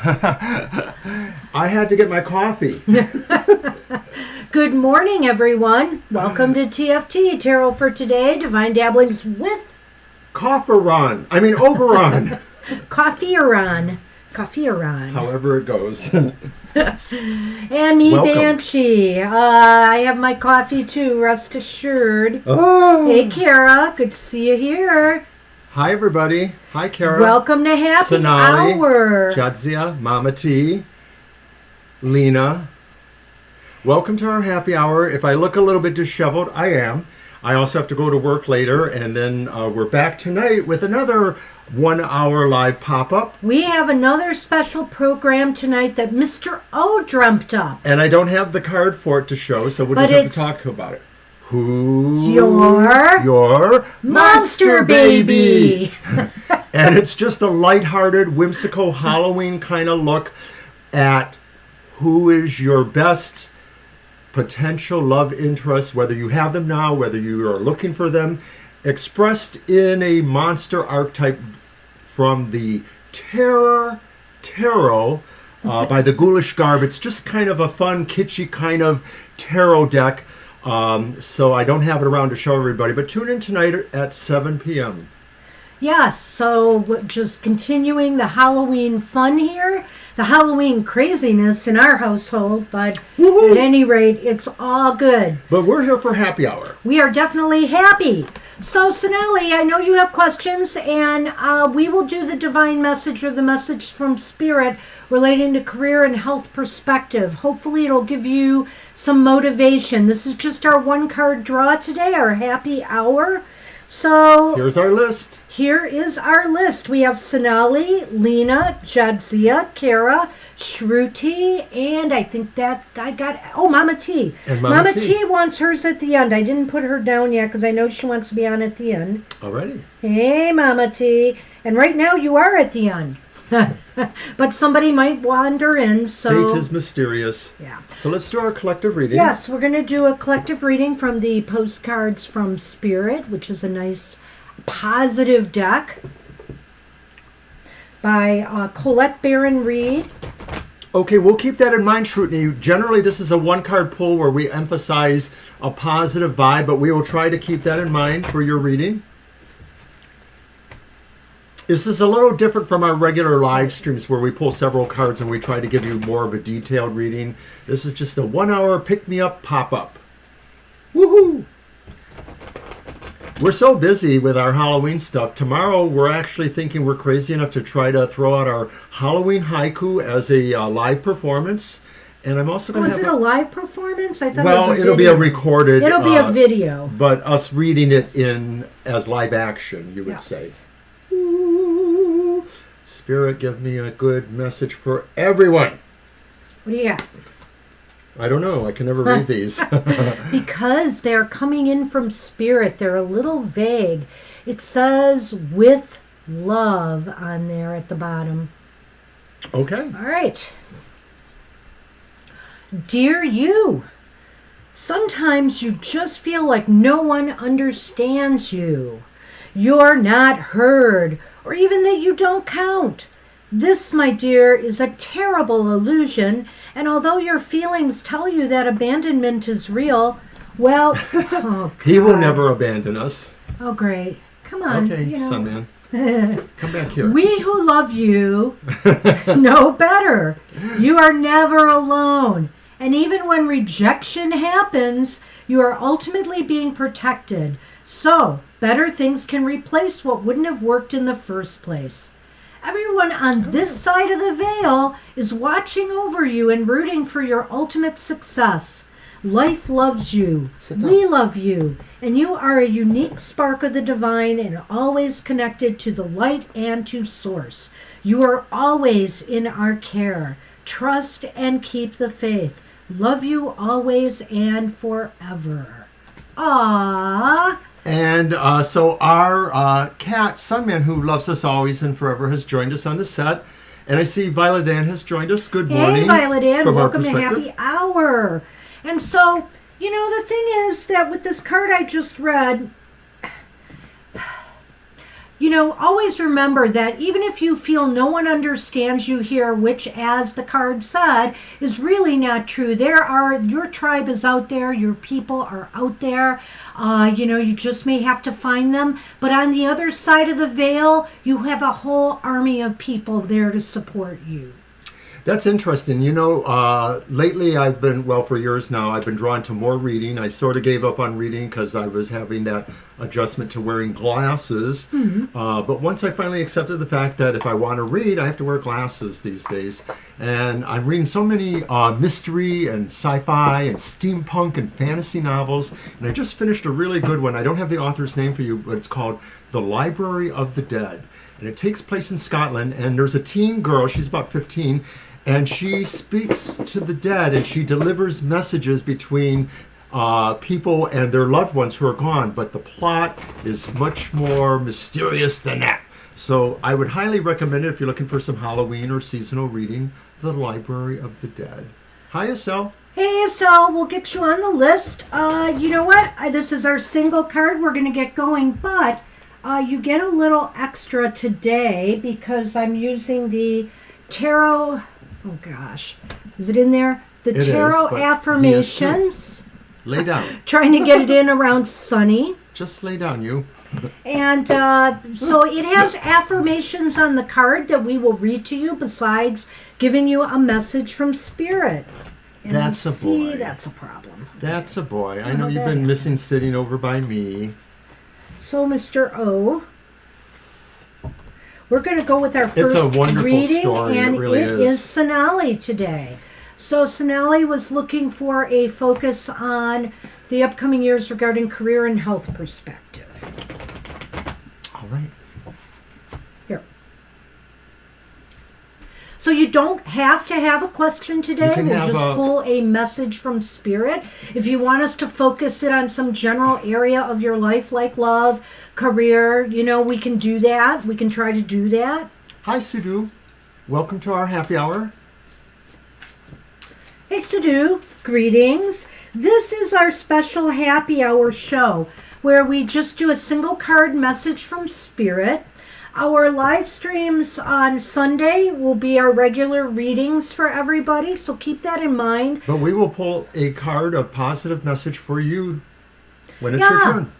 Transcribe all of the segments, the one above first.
I had to get my coffee. Good morning, everyone. Welcome to TFT, Tarot for Today, Divine Dabblings with Oberon. Coffee-a-ron. However it goes. And me, Welcome. Banshee. I have my coffee too, rest assured. Oh. Hey, Kara. Good to see you here. Hi, everybody. Hi, Kara. Welcome to Happy Sonali, Hour. Jadzia, Mama T, Lena. Welcome to our happy hour. If I look a little bit disheveled, I am. I also have to go to work later, and then we're back tonight with another 1 hour live pop-up. We have another special program tonight that Mr. O dreamt up. And I don't have the card for it to show, so we'll just have to talk about it. Who's your monster baby? And it's just a lighthearted, whimsical Halloween kind of look at who is your best potential love interest, whether you have them now, whether you are looking for them, expressed in a monster archetype from the Tarot by the Ghoulish Garb. It's just kind of a fun, kitschy kind of tarot deck. So I don't have it around to show everybody, but tune in tonight at 7 p.m. Yes, so just continuing the Halloween fun here, the Halloween craziness in our household, but At any rate, it's all good. But we're here for happy hour. We are definitely happy. So, Sonali, I know you have questions, and we will do the divine message or the message from Spirit relating to career and health perspective. Hopefully, it'll give you some motivation. This is just our one-card draw today, our happy hour. So here's our list. Here is our list. We have Sonali, Lena, Jadzia, Kara, Shruti, and I think that I got, Mama T. And Mama T wants hers at the end. I didn't put her down yet because I know she wants to be on at the end. Alrighty. Hey, Mama T. And right now you are at the end. But somebody might wander in, so... Fate is mysterious. Yeah. So let's do our collective reading. Yes, we're going to do a collective reading from the Postcards from Spirit, which is a nice positive deck by Colette Baron Reed. Okay, we'll keep that in mind, Shruti. Generally, this is a one-card pull where we emphasize a positive vibe, but we will try to keep that in mind for your reading. This is a little different from our regular live streams where we pull several cards and we try to give you more of a detailed reading. This is just a 1 hour pick-me-up pop-up. Woohoo! We're so busy with our Halloween stuff. Tomorrow, we're actually thinking we're crazy enough to try to throw out our Halloween haiku as a live performance. And I'm also going to have... Is it a live performance? I thought it was a video. It'll be a recorded... It'll be a video. But us reading it in as live action, you would say. Spirit, give me a good message for everyone. What do you got? I don't know. I can never read these. Because they're coming in from Spirit. They're a little vague. It says with love on there at the bottom. Okay. All right. Dear you, sometimes you just feel like no one understands you. You're not heard, or even that you don't count. This, my dear, is a terrible illusion, and although your feelings tell you that abandonment is real, well, He will never abandon us. Oh, great. Come on. Okay, Sunman. Come back here. We who love you know better. You are never alone. And even when rejection happens, you are ultimately being protected. So, better things can replace what wouldn't have worked in the first place. Everyone on this side of the veil is watching over you and rooting for your ultimate success. Life loves you. We love you. And you are a unique spark of the divine and always connected to the light and to source. You are always in our care. Trust and keep the faith. Love you always and forever. Aww. And so our cat, Sunman, who loves us always and forever, has joined us on the set. And I see Violet Ann has joined us. Good morning. Hey, Violet Ann. Welcome to perspective. Happy Hour. And so, you know, the thing is that with this card I just read, always remember that even if you feel no one understands you here, which, as the card said, is really not true. Your tribe is out there, your people are out there. You just may have to find them. But on the other side of the veil, you have a whole army of people there to support you. That's interesting. Lately for years now, I've been drawn to more reading. I sort of gave up on reading because I was having that adjustment to wearing glasses. Mm-hmm. But once I finally accepted the fact that if I want to read, I have to wear glasses these days. And I'm reading so many mystery and sci-fi and steampunk and fantasy novels. And I just finished a really good one. I don't have the author's name for you, but it's called The Library of the Dead. And it takes place in Scotland. And there's a teen girl, she's about 15, and she speaks to the dead, and she delivers messages between people and their loved ones who are gone. But the plot is much more mysterious than that. So I would highly recommend it if you're looking for some Halloween or seasonal reading, The Library of the Dead. Hi, Estelle. Hey, Estelle, we'll get you on the list. You know what? This is our single card. We're going to get going, but you get a little extra today because I'm using the Tarot... Oh gosh, is it in there? The Tarot Affirmations. Lay down. Trying to get it in around Sunny. Just lay down, you. And so it has affirmations on the card that we will read to you besides giving you a message from Spirit. And that's a boy. That's a problem. That's a boy. I know you've been missing sitting over by me. So, Mr. O, we're going to go with our first it's a wonderful reading, story. and it really is Sonali today. So Sonali was looking for a focus on the upcoming years regarding career and health perspective. All right. Here. So you don't have to have a question today. We'll just pull a message from Spirit. If you want us to focus it on some general area of your life, like love, career, we can do that. We can try to do that. Hi, Sidhu. Welcome to our happy hour. Hey, Sidhu. Greetings. This is our special happy hour show where we just do a single card message from Spirit. Our live streams on Sunday will be our regular readings for everybody, so keep that in mind. But we will pull a card of positive message for you when it's your turn.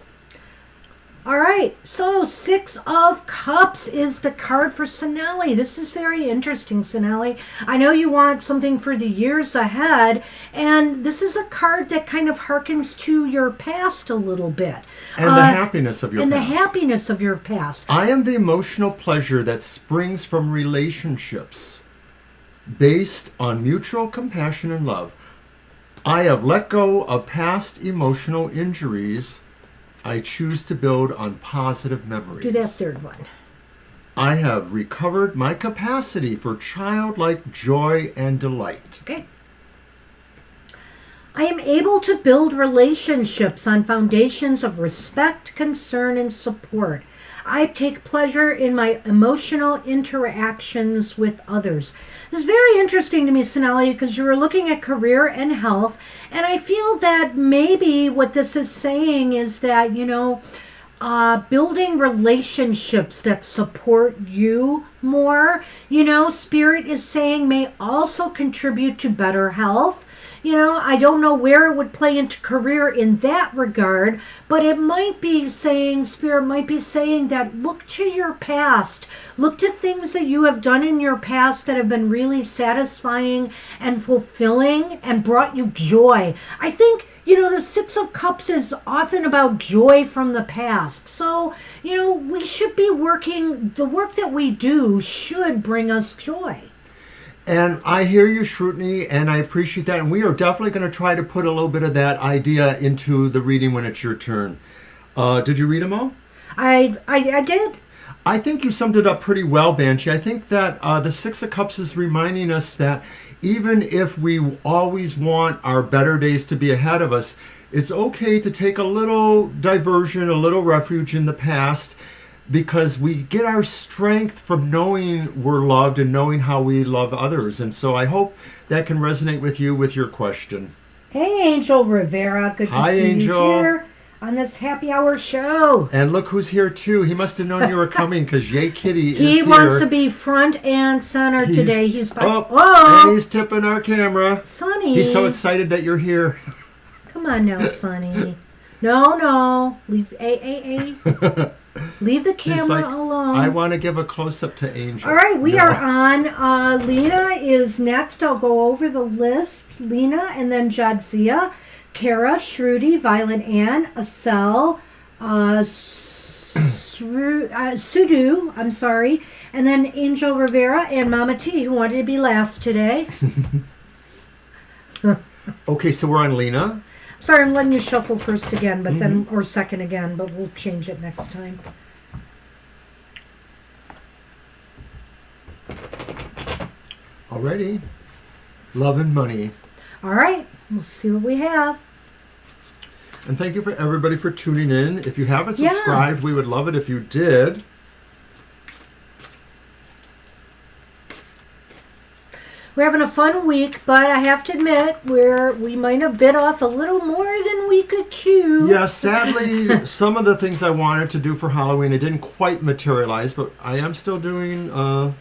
All right, so 6 of Cups is the card for Sonali. This is very interesting, Sonali. I know you want something for the years ahead, and this is a card that kind of harkens to your past a little bit. And the happiness of your past. And the happiness of your past. I am the emotional pleasure that springs from relationships based on mutual compassion and love. I have let go of past emotional injuries. I choose to build on positive memories. Do that third one. I have recovered my capacity for childlike joy and delight. Okay. I am able to build relationships on foundations of respect, concern, and support. I take pleasure in my emotional interactions with others. This is very interesting to me, Sonali, because you were looking at career and health, and I feel that maybe what this is saying is that, building relationships that support you more, Spirit is saying may also contribute to better health. I don't know where it would play into career in that regard, but it might be saying, Spirit might be saying that look to your past. Look to things that you have done in your past that have been really satisfying and fulfilling and brought you joy. I think, the 6 of Cups is often about joy from the past. So, we should be the work that we do should bring us joy. And I hear you, Shrutini, and I appreciate that. And we are definitely going to try to put a little bit of that idea into the reading when it's your turn. Did you read them all? I did. I think you summed it up pretty well, Banshee. I think that the 6 of Cups is reminding us that even if we always want our better days to be ahead of us, it's okay to take a little diversion, a little refuge in the past, because we get our strength from knowing we're loved and knowing how we love others. And so I hope that can resonate with you with your question. Hey, Angel Rivera. Good to see Angel. you here. on this happy hour show. And look who's here, too. He must have known you were coming because Yay Kitty is here. He wants to be front and center today. He's and he's tipping our camera. Sonny. He's so excited that you're here. Come on now, Sonny. No. Leave Leave the camera alone. I want to give a close-up to Angel. All right, we are on. Lena is next. I'll go over the list. Lena, and then Jadzia, Kara, Shruti, Violent Ann, Asel, Sudu, I'm sorry, and then Angel Rivera and Mama T, who wanted to be last today. Okay, so we're on Lena. Sorry, I'm letting you shuffle first again, but then or second again, but we'll change it next time. Alrighty. Love and money. All right, we'll see what we have. And thank you for everybody for tuning in. If you haven't subscribed, we would love it if you did. We're having a fun week, but I have to admit, we might have bit off a little more than we could chew. Yeah, sadly, some of the things I wanted to do for Halloween, it didn't quite materialize, but I am still doing a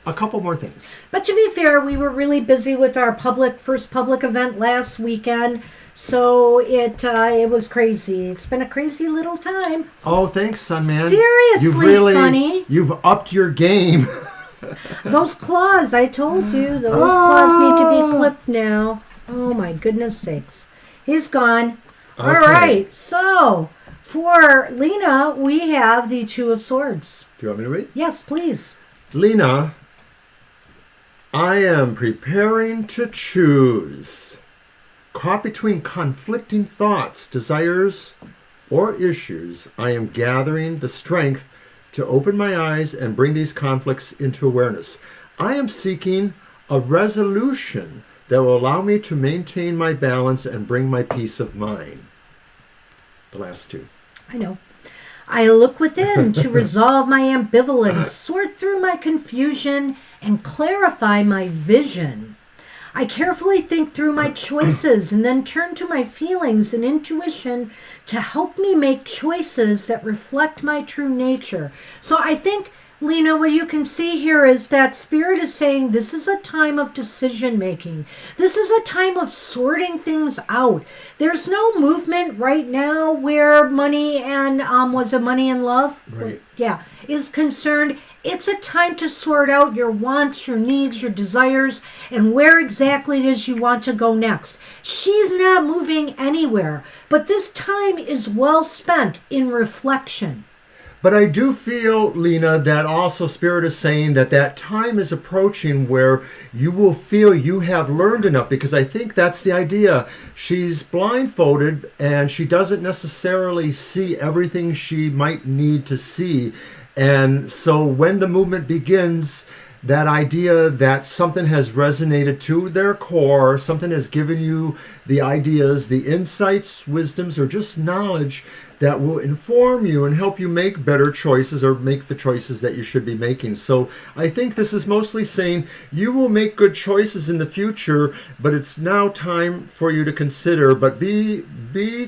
couple more things. But to be fair, we were really busy with our first public event last weekend, so it was crazy. It's been a crazy little time. Oh, thanks, Sunman. Seriously, Sonny. You've upped your game. Those claws, I told you, those claws need to be clipped now. Oh my goodness sakes. He's gone. Okay. All right, so for Lena, we have the Two of Swords. Do you want me to read? Yes, please. Lena, I am preparing to choose. Caught between conflicting thoughts, desires, or issues, I am gathering the strength to open my eyes and bring these conflicts into awareness. I am seeking a resolution that will allow me to maintain my balance and bring my peace of mind. The last two. I know. I look within to resolve my ambivalence, sort through my confusion, and clarify my vision. I carefully think through my choices and then turn to my feelings and intuition to help me make choices that reflect my true nature. So I think, Lena, what you can see here is that Spirit is saying this is a time of decision making. This is a time of sorting things out. There's no movement right now where money and was it money and love? Right. Yeah, is concerned. It's a time to sort out your wants, your needs, your desires, and where exactly it is you want to go next. She's not moving anywhere, but this time is well spent in reflection. But I do feel, Lena, that also Spirit is saying that time is approaching where you will feel you have learned enough, because I think that's the idea. She's blindfolded and she doesn't necessarily see everything she might need to see. And so when the movement begins, that idea that something has resonated to their core, something has given you the ideas, the insights, wisdoms, or just knowledge that will inform you and help you make better choices or make the choices that you should be making. So I think this is mostly saying you will make good choices in the future, but it's now time for you to consider. But be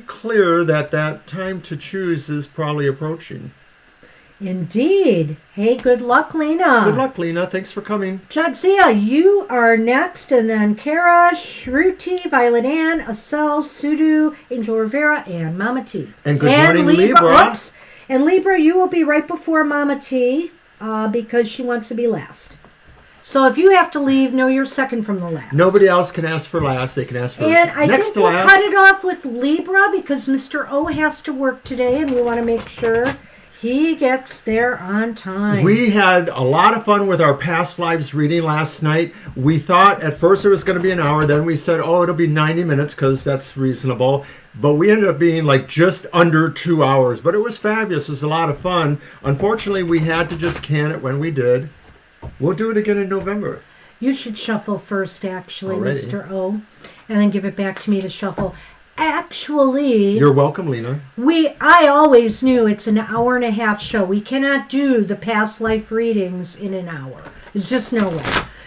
clear that time to choose is probably approaching. Indeed. Hey, good luck, Lena. Good luck, Lena. Thanks for coming. Jadzia, you are next, and then Kara, Shruti, Violet Ann, Asel, Sudu, Angel Rivera, and Mama T. And good morning, Libra. Oops. And Libra, you will be right before Mama T because she wants to be last. So if you have to leave, no, you're second from the last. Nobody else can ask for last. They can ask for and I next think to we'll last. Cut it off with Libra because Mr. O has to work today, and we want to make sure he gets there on time. We had a lot of fun with our past lives reading last night. We thought at first it was going to be an hour. Then we said, it'll be 90 minutes because that's reasonable. But we ended up being like just under 2 hours. But it was fabulous. It was a lot of fun. Unfortunately, we had to just can it when we did. We'll do it again in November. You should shuffle first, actually, Alrighty. Mr. O, and then give it back to me to shuffle. Actually, you're welcome, Lena. I always knew it's an hour and a half show. We cannot do the past life readings in an hour. There's just no way.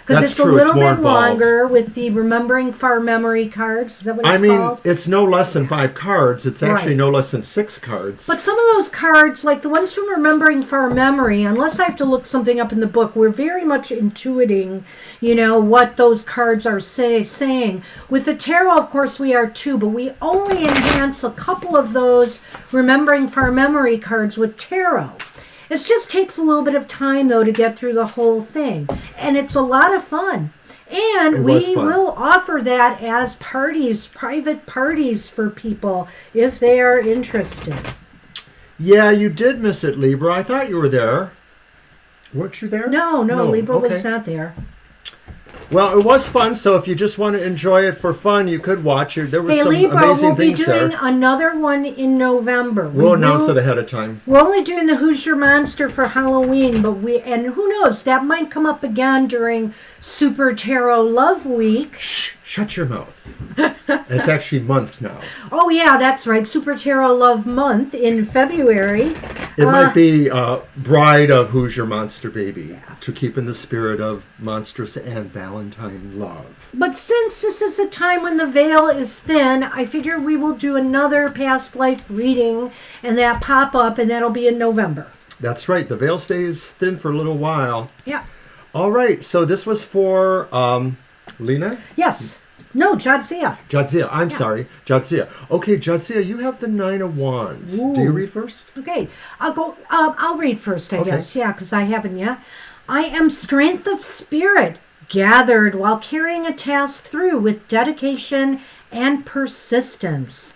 Because it's a little bit longer with the Remembering Far Memory cards. Is that what it's called? It's no less than 5 cards. It's actually no less than 6 cards. But some of those cards, like the ones from Remembering Far Memory, unless I have to look something up in the book, we're very much intuiting, what those cards are saying. With the tarot, of course, we are too, but we only enhance a couple of those Remembering Far Memory cards with tarot. It just takes a little bit of time, though, to get through the whole thing. And it's a lot of fun. And we will offer that as parties, private parties for people if they are interested. Yeah, you did miss it, Libra. I thought you were there. Weren't you there? No, Libra was not there. Well, it was fun, so if you just want to enjoy it for fun, you could watch it. There was some Libra, amazing things there. we'll be doing another one in November. We'll announce it ahead of time. We're only doing the Who's Your Monster for Halloween, and who knows, that might come up again during Super Tarot Love Week. Shh, shut your mouth. It's actually month now. Oh, yeah, that's right. Super Tarot Love Month in February. It might be Bride of Who's Your Monster Baby, to keep in the spirit of monstrous and Valentine love. But since this is a time when the veil is thin, I figure we will do another past life reading and that pop up, and that'll be in November. That's right. The veil stays thin for a little while. Yeah. All right. So this was for Lena? Yes. No, Jadzia. Jadzia. I'm sorry. Jadzia. Okay, Jadzia, you have the 9 of Wands. Ooh. Do you read first? Okay. I'll read first, I guess. Yeah, because I haven't yet. I am strength of spirit, gathered while carrying a task through with dedication and persistence.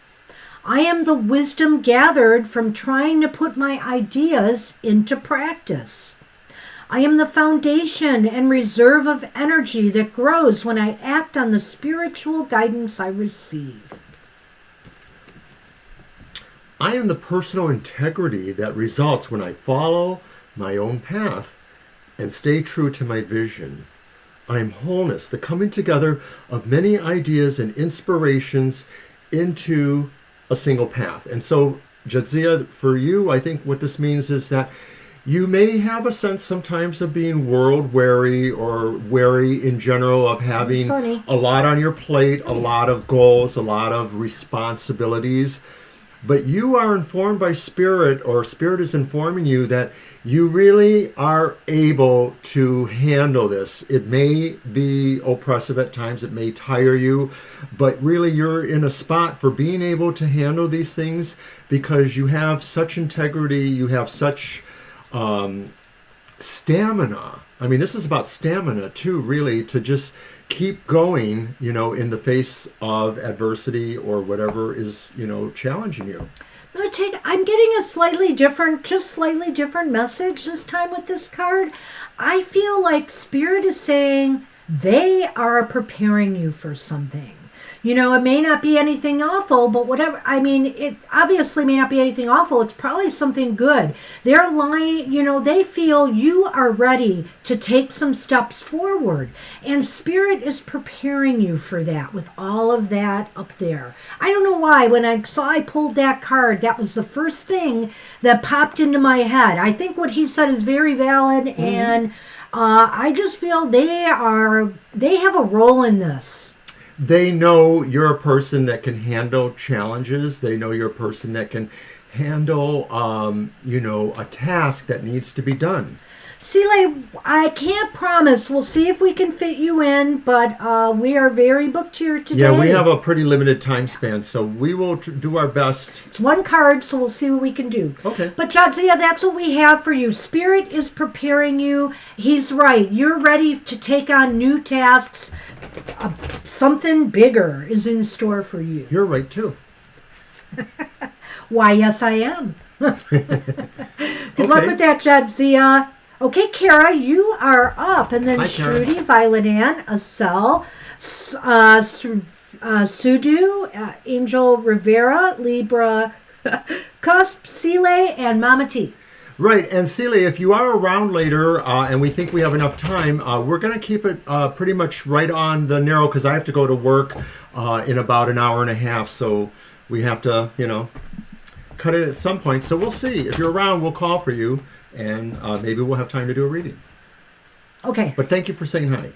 I am the wisdom gathered from trying to put my ideas into practice. I am the foundation and reserve of energy that grows when I act on the spiritual guidance I receive. I am the personal integrity that results when I follow my own path and stay true to my vision. I am wholeness, the coming together of many ideas and inspirations into a single path. And so, Jadzia, for you, I think what this means is that you may have a sense sometimes of being world weary or weary in general, of having a lot on your plate, a lot of goals, a lot of responsibilities. But you are informed by Spirit, or Spirit is informing you that you really are able to handle this. It may be oppressive at times, it may tire you, but really you're in a spot for being able to handle these things because you have such integrity, you have such stamina. I mean, this is about stamina too, really, to just keep going, in the face of adversity or whatever is, challenging you. I'm getting a slightly different message this time with this card. I feel like Spirit is saying they are preparing you for something. It may not be anything awful, but whatever. I mean, it obviously may not be anything awful. It's probably something good. They're lying, they feel you are ready to take some steps forward. And Spirit is preparing you for that with all of that up there. I don't know why. When I pulled that card, that was the first thing that popped into my head. I think what he said is very valid, and I just feel they have a role in this. They know you're a person that can handle challenges. They know you're a person that can handle, a task that needs to be done. Celie, I can't promise. We'll see if we can fit you in, but we are very booked here today. Yeah, we have a pretty limited time span, so we will do our best. It's one card, so we'll see what we can do. Okay. But Jadzia, that's what we have for you. Spirit is preparing you. He's right. You're ready to take on new tasks. Something bigger is in store for you. You're right, too. Why, yes, I am. Good luck with that, Jadzia. Okay, Kara, you are up. And then Shruti, Violet Ann, Acel, Sudu, Angel Rivera, Libra, Cusp, Sile, and Mama T. Right, and Celia, if you are around later and we think we have enough time, we're going to keep it pretty much right on the narrow because I have to go to work in about an hour and a half, so we have to, cut it at some point. So we'll see. If you're around, we'll call for you, and maybe we'll have time to do a reading. Okay. But thank you for saying hi.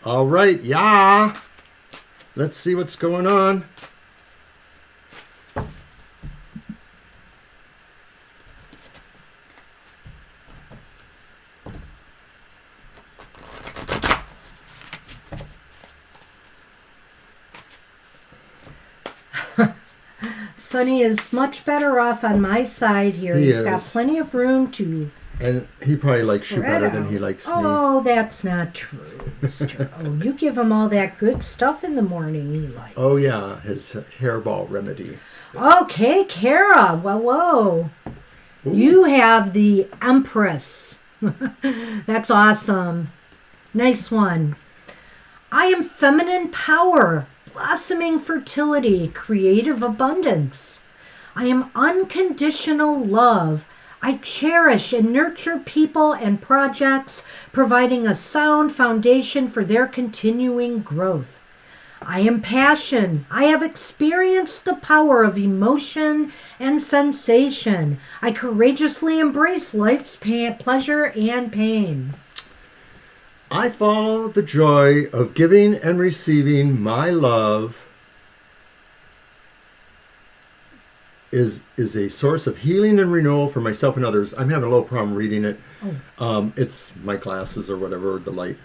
All right, yeah. Let's see what's going on. Sonny is much better off on my side here. He's got plenty of room to. And he probably likes you better than he likes me. Oh, that's not true, Mr. Oh, you give him all that good stuff in the morning he likes. Oh, yeah, his hairball remedy. Okay, Kara. Well, whoa. Ooh. You have the Empress. That's awesome. Nice one. I am feminine power, blossoming fertility, creative abundance. I am unconditional love. I cherish and nurture people and projects, providing a sound foundation for their continuing growth. I am passion. I have experienced the power of emotion and sensation. I courageously embrace life's pleasure and pain. I follow the joy of giving and receiving. My love is a source of healing and renewal for myself and others. I'm having a little problem reading it. It's my glasses or whatever, the light.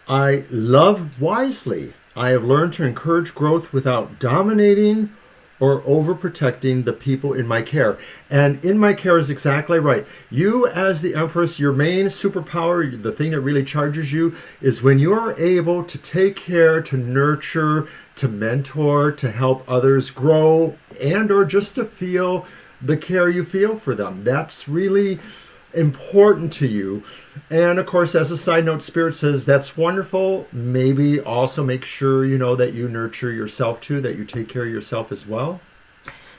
I love wisely. I have learned to encourage growth without dominating or overprotecting the people in my care. And in my care is exactly right. You as the Empress, your main superpower, the thing that really charges you, is when you're able to take care, to nurture, to mentor, to help others grow, and or just to feel the care you feel for them. That's really important to you. And of course, as a side note, Spirit says that's wonderful. Maybe also make sure you know that you nurture yourself too, that you take care of yourself as well.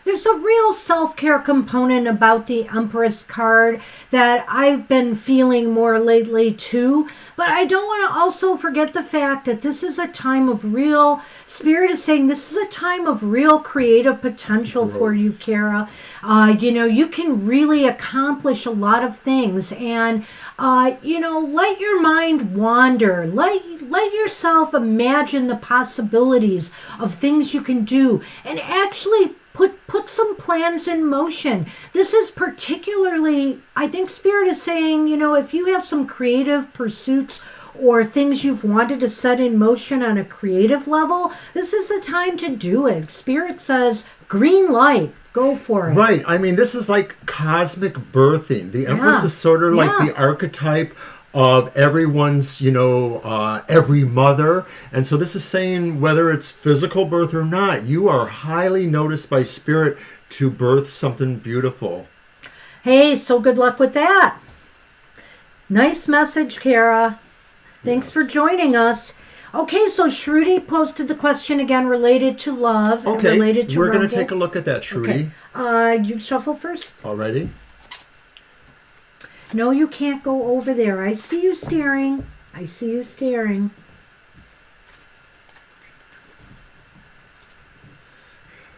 There's a real self-care component about the Empress card that I've been feeling more lately too. But I don't want to also forget the fact that this is a time of real, Spirit is saying this is a time of real creative potential for you, Kara. You can really accomplish a lot of things. And, let your mind wander. Let yourself imagine the possibilities of things you can do. And actually put some plans in motion. This is particularly, I think Spirit is saying, if you have some creative pursuits or things you've wanted to set in motion on a creative level, this is the time to do it. Spirit says, green light. Go for it. Right. I mean, this is like cosmic birthing. The Empress is sort of like the archetype of everyone's, every mother. And so this is saying whether it's physical birth or not, you are highly noticed by Spirit to birth something beautiful. Hey, so good luck with that. Nice message, Kara. Thanks for joining us. Okay, so Shruti posted the question again related to love and related to we're going to take a look at that, Shruti. Okay. You shuffle first. Alrighty. No, you can't go over there. I see you staring.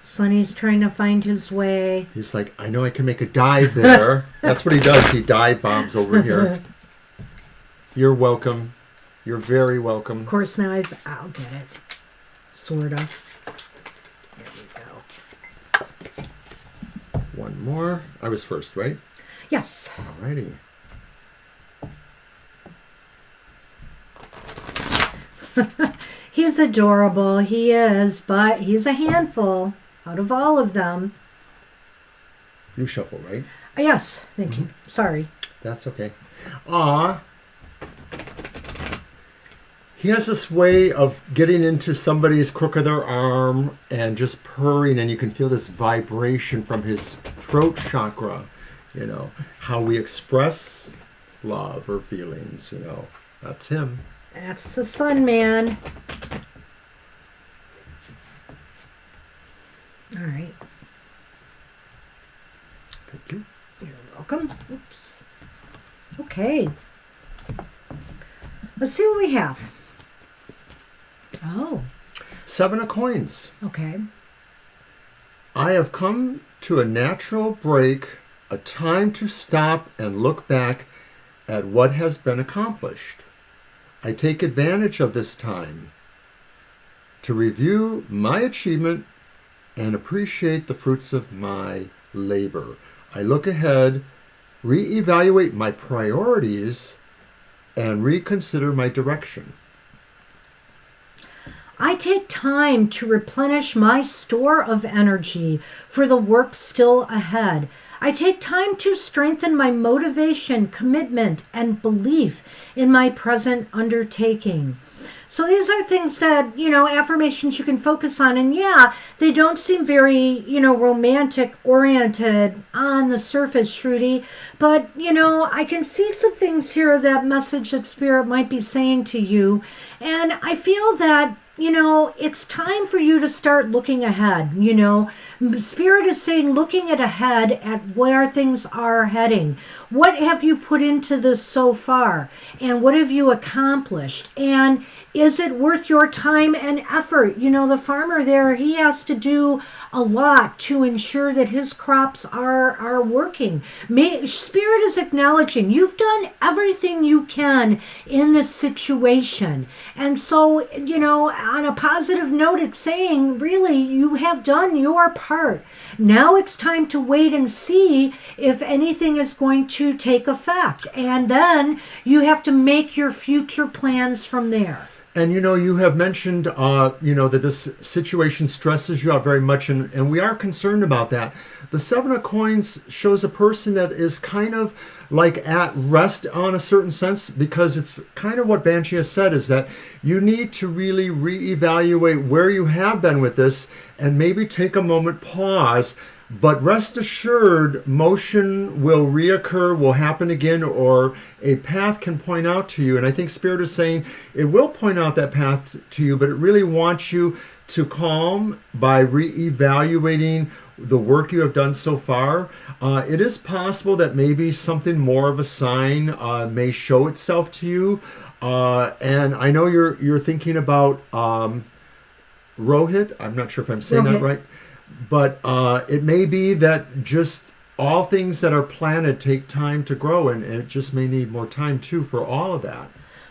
Sonny's trying to find his way. He's like, I know I can make a dive there. That's what he does. He dive bombs over here. You're welcome. You're very welcome. Of course, now I'll get it. Sort of. There we go. One more. I was first, right? Yes. Alrighty. He's adorable. He is, but he's a handful out of all of them. You shuffle, right? Yes. Thank you. Sorry. That's okay. He has this way of getting into somebody's crook of their arm and just purring, and you can feel this vibration from his throat chakra. How we express love or feelings, that's him. That's the sun man. All right. Thank you. You're welcome. Oops. Okay. Let's see what we have. Oh. 7 of coins. Okay. I have come to a natural break, a time to stop and look back at what has been accomplished. I take advantage of this time to review my achievement and appreciate the fruits of my labor. I look ahead, reevaluate my priorities, and reconsider my direction. I take time to replenish my store of energy for the work still ahead. I take time to strengthen my motivation, commitment, and belief in my present undertaking. So these are things that, affirmations you can focus on. And yeah, they don't seem very, romantic oriented on the surface, Shruti. But, I can see some things here, that message that Spirit might be saying to you. And I feel that, it's time for you to start looking ahead. Spirit is saying looking ahead at where things are heading. What have you put into this so far? And what have you accomplished? And is it worth your time and effort? The farmer there, he has to do a lot to ensure that his crops are working. Spirit is acknowledging you've done everything you can in this situation. And so, on a positive note, it's saying, really, you have done your part. Now it's time to wait and see if anything is going to take effect. And then you have to make your future plans from there. And, you have mentioned, that this situation stresses you out very much, and we are concerned about that. The Seven of Coins shows a person that is kind of like at rest on a certain sense, because it's kind of what Banshee has said, is that you need to really reevaluate where you have been with this and maybe take a moment, pause. But rest assured, motion will reoccur, will happen again, or a path can point out to you. And I think Spirit is saying it will point out that path to you, but it really wants you to calm by reevaluating the work you have done so far. It is possible that maybe something more of a sign may show itself to you. And I know you're thinking about Rohit. I'm not sure if I'm saying that right. But it may be that just all things that are planted take time to grow, and it just may need more time, too, for all of that.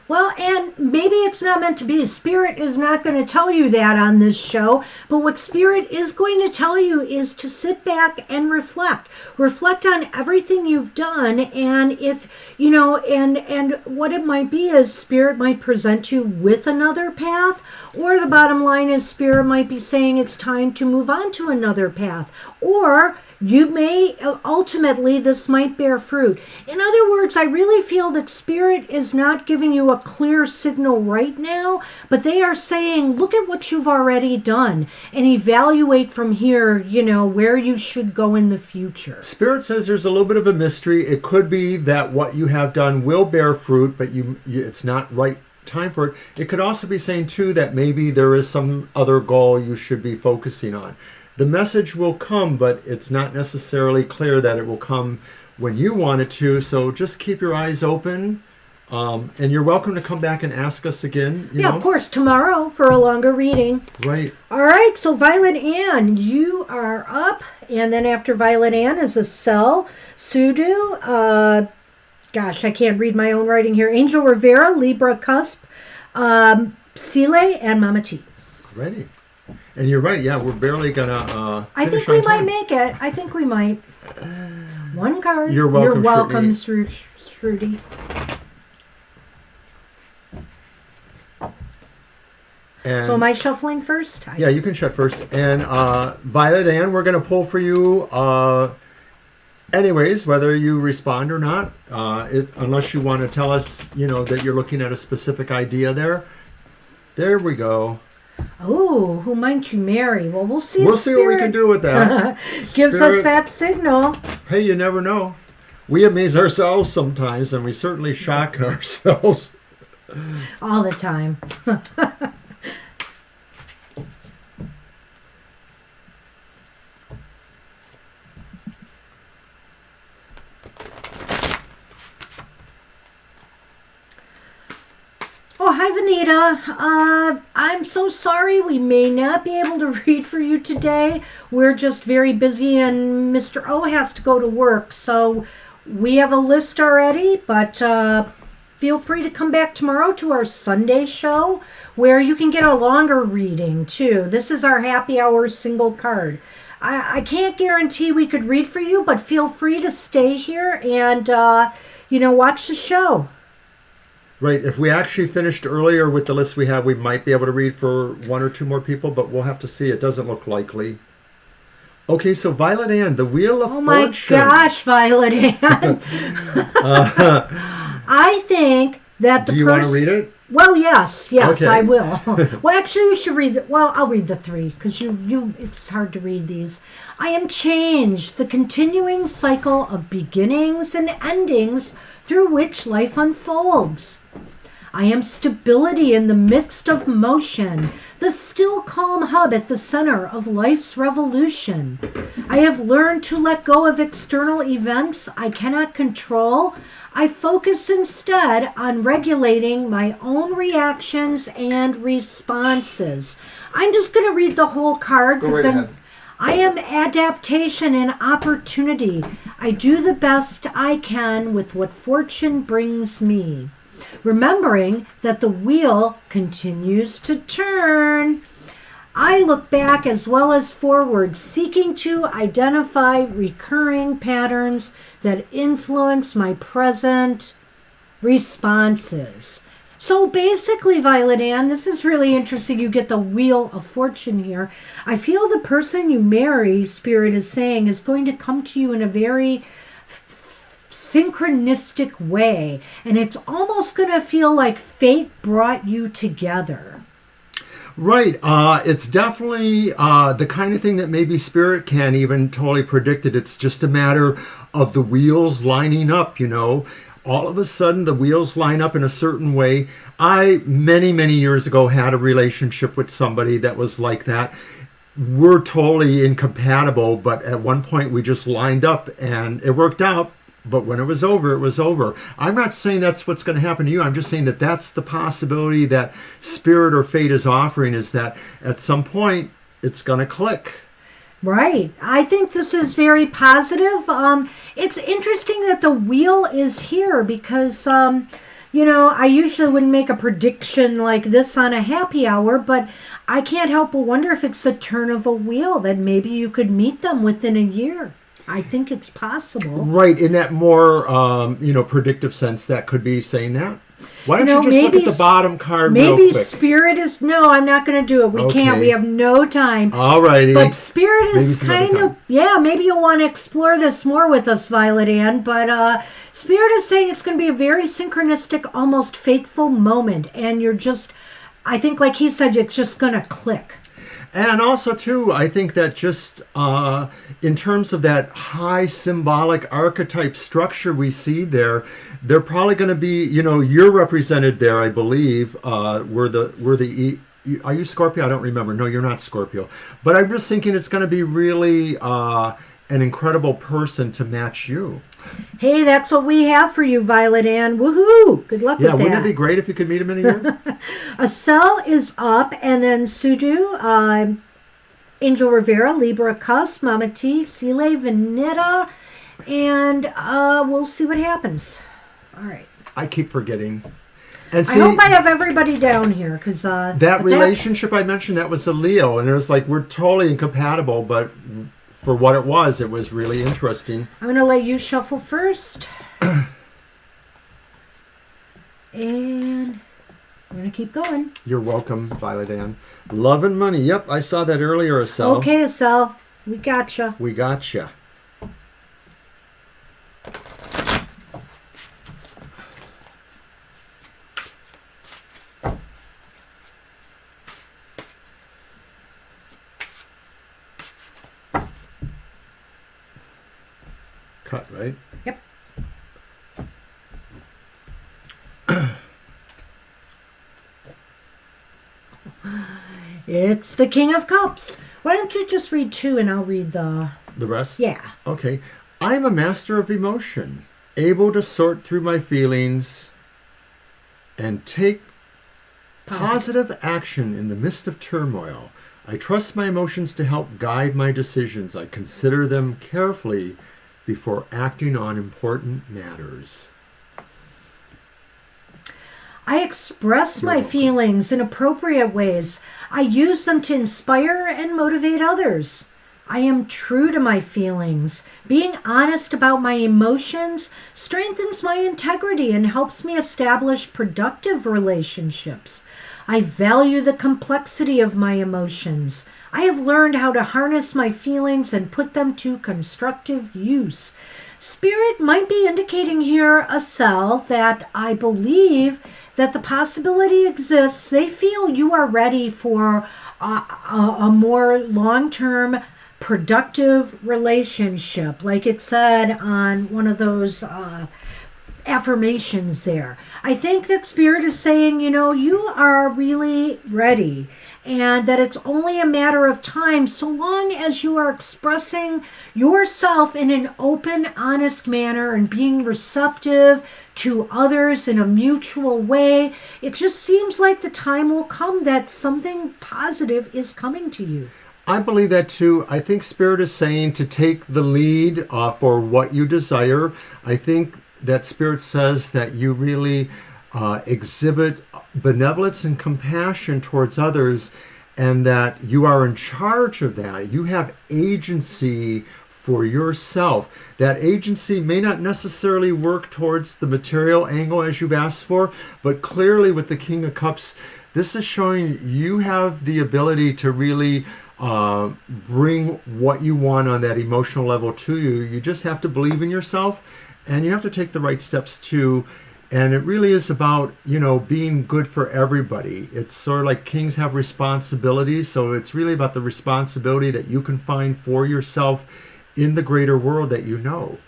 Well, and maybe it's not meant to be. Spirit is not going to tell you that on this show. But what Spirit is going to tell you is to sit back and reflect. Reflect on everything you've done. And if, and what it might be is Spirit might present you with another path. Or the bottom line is Spirit might be saying it's time to move on to another path. Or you may, ultimately, this might bear fruit. In other words, I really feel that Spirit is not giving you a clear signal right now, but they are saying, look at what you've already done and evaluate from here, where you should go in the future. Spirit says there's a little bit of a mystery. It could be that what you have done will bear fruit, but it's not right time for it. It could also be saying, too, that maybe there is some other goal you should be focusing on. The message will come, but it's not necessarily clear that it will come when you want it to. So just keep your eyes open. And you're welcome to come back and ask us again. Of course, tomorrow for a longer reading. Right. All right, so Violet Ann, you are up. And then after Violet Ann is a Cell, Sudu, gosh, I can't read my own writing here. Angel Rivera, Libra Cusp, Sile, and Mama T. Ready. And you're right, yeah, we're barely going to I think we might make it. I think we might. One card. You're welcome, Shruti. So am I shuffling first? Yeah, you can shut first. And Violet Ann, we're going to pull for you anyways, whether you respond or not, unless you want to tell us, that you're looking at a specific idea there. There we go. Oh, who might you marry? Well, we'll see. We'll see what we can do with that. Gives us that signal. Hey, you never know. We amaze ourselves sometimes, and we certainly shock ourselves. All the time. Oh, hi, Vanita. I'm so sorry we may not be able to read for you today. We're just very busy and Mr. O has to go to work. So we have a list already, but feel free to come back tomorrow to our Sunday show where you can get a longer reading too. This is our happy hour single card. I can't guarantee we could read for you, but feel free to stay here and, watch the show. Right. If we actually finished earlier with the list we have, we might be able to read for 1 or 2 more people, but we'll have to see. It doesn't look likely. Okay, so Violet Ann, the Wheel of Fortune. Oh my gosh, Violet Ann. I think that the person... Do you want to read it? Well, yes, okay. I will. Well, actually, you should read it. Well, I'll read the 3 because it's hard to read these. I am changed, the continuing cycle of beginnings and endings through which life unfolds. I am stability in the midst of motion, the still calm hub at the center of life's revolution. I have learned to let go of external events I cannot control. I focus instead on regulating my own reactions and responses. I'm just going to read the whole card because I am adaptation and opportunity. I do the best I can with what fortune brings me, remembering that the wheel continues to turn. I look back as well as forward, seeking to identify recurring patterns that influence my present responses. So basically, Violet Ann, this is really interesting. You get the Wheel of Fortune here. I feel the person you marry, Spirit is saying, is going to come to you in a very synchronistic way. And it's almost going to feel like fate brought you together. Right. It's definitely the kind of thing that maybe Spirit can't even totally predict it. It's just a matter of the wheels lining up, All of a sudden, the wheels line up in a certain way. I, many, many years ago, had a relationship with somebody that was like that. We're totally incompatible, but at one point we just lined up and it worked out. But when it was over, it was over. I'm not saying that's what's going to happen to you. I'm just saying that that's the possibility that Spirit or Fate is offering, is that at some point it's going to click. Right. I think this is very positive. It's interesting that the wheel is here because, I usually wouldn't make a prediction like this on a happy hour, but I can't help but wonder if it's the turn of a wheel that maybe you could meet them within a year. I think it's possible. Right. In that more, predictive sense, that could be saying that. Why don't you just look at the bottom card real quick? Maybe Spirit is... No, I'm not going to do it. We can't. We have no time. All righty. But Spirit is kind of... Yeah, maybe you'll want to explore this more with us, Violet Ann. But Spirit is saying it's going to be a very synchronistic, almost fateful moment. And you're just... I think, like he said, it's just going to click. And also, too, I think that just in terms of that high symbolic archetype structure we see there, they're probably going to be, you're represented there, I believe. Are you Scorpio? I don't remember. No, you're not Scorpio. But I'm just thinking it's going to be really an incredible person to match you. Hey, that's what we have for you, Violet Ann. Woohoo! Good luck with that. Yeah, wouldn't it be great if you could meet him in a year? A cell is up, and then Sudu, Angel Rivera, Libra Cusp, Mama T, Sile, Vanita, and we'll see what happens. All right. I keep forgetting. And see, I hope I have everybody down here because that relationship I mentioned, that was a Leo, and it was like we're totally incompatible, but for what it was really interesting. I'm going to let you shuffle first. And I'm going to keep going. You're welcome, Violet Ann. Love and money. Yep, I saw that earlier, Estelle. Okay, Estelle. We gotcha. We gotcha. Cut, right? Yep. It's the King of Cups. Why don't you just read 2 and I'll read the rest? Yeah. Okay. I am a master of emotion, able to sort through my feelings and take positive action in the midst of turmoil. I trust my emotions to help guide my decisions. I consider them carefully before acting on important matters. I express my feelings in appropriate ways. I use them to inspire and motivate others. I am true to my feelings. Being honest about my emotions strengthens my integrity and helps me establish productive relationships. I value the complexity of my emotions. I have learned how to harness my feelings and put them to constructive use. Spirit might be indicating here a cell that I believe that the possibility exists. They feel you are ready for a more long-term productive relationship, like it said on one of those affirmations there. I think that Spirit is saying, you are really ready, and that it's only a matter of time, so long as you are expressing yourself in an open, honest manner and being receptive to others in a mutual way. It just seems like the time will come that something positive is coming to you. I believe that too. I think Spirit is saying to take the lead for what you desire. I think that Spirit says that you really exhibit benevolence and compassion towards others, and that you are in charge of that. You have agency for yourself. That agency may not necessarily work towards the material angle as you've asked for, but clearly with the King of Cups, this is showing you have the ability to really bring what you want on that emotional level to you. You just have to believe in yourself, and you have to take the right steps too. And it really is about, being good for everybody. It's sort of like kings have responsibilities, so it's really about the responsibility that you can find for yourself in the greater world that you know.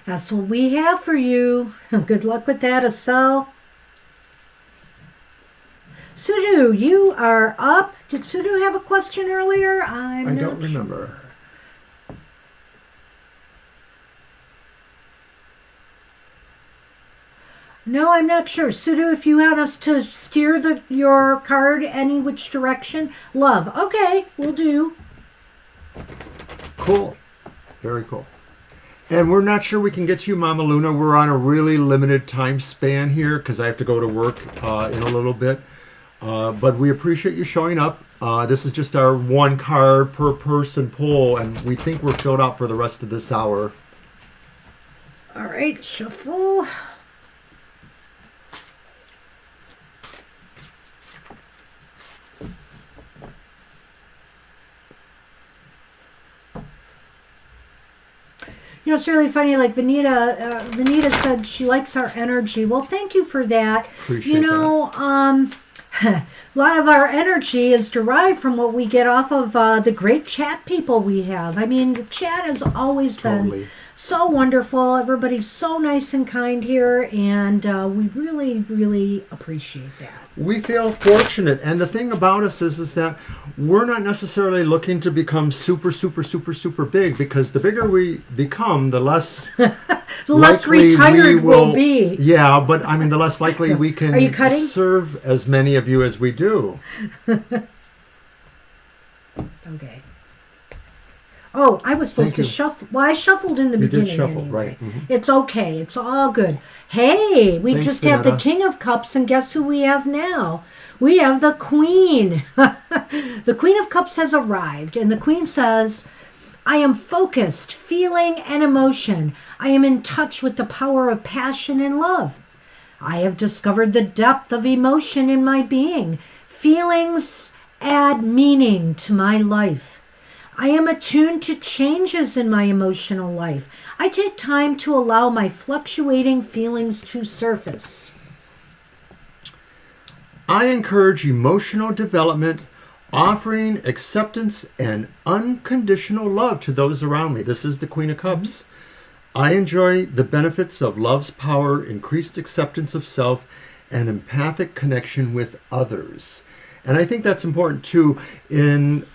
That's what we have for you. Good luck with that, Asel. Sudu, you are up. Did Sudu have a question earlier? I don't remember. No, I'm not sure. Sudu, if you want us to steer your card any which direction, love. Okay, we'll do. Cool. Very cool. And we're not sure we can get to you, Mama Luna. We're on a really limited time span here because I have to go to work in a little bit. But we appreciate you showing up. This is just our one card per person pull, and we think we're filled out for the rest of this hour. All right, shuffle. It's really funny, like Vanita said she likes our energy. Well, thank you for that. Appreciate that. A lot of our energy is derived from what we get off of the great chat people we have. I mean, the chat has always been so wonderful. Everybody's so nice and kind here, and we really, really appreciate that. We feel fortunate, and the thing about us is that we're not necessarily looking to become super, super, super, super big, because the bigger we become, the less the less retired we'll be. Yeah, but I mean, the less likely we can serve as many of you as we do. Okay. Oh, I was supposed to shuffle. Well, I shuffled in the beginning. You did shuffle, anyway. right. Mm-hmm. It's okay. It's all good. Hey, we just had the King of Cups, and guess who we have now? We have the Queen. The Queen of Cups has arrived, and the Queen says, I am focused, feeling, and emotion. I am in touch with the power of passion and love. I have discovered the depth of emotion in my being. Feelings add meaning to my life. I am attuned to changes in my emotional life. I take time to allow my fluctuating feelings to surface. I encourage emotional development, offering acceptance and unconditional love to those around me. This is the Queen of Cups. I enjoy the benefits of love's power, increased acceptance of self, and empathic connection with others. And I think that's important too. In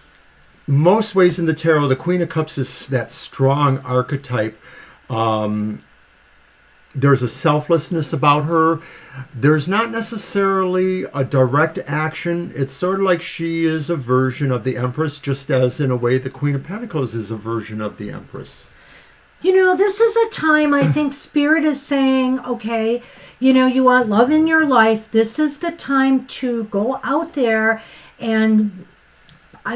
most ways in the tarot, the Queen of Cups is that strong archetype. There's a selflessness about her. There's not necessarily a direct action. It's sort of like she is a version of the Empress, just as in a way the Queen of Pentacles is a version of the Empress. This is a time I think Spirit is saying, okay, you want love in your life. This is the time to go out there and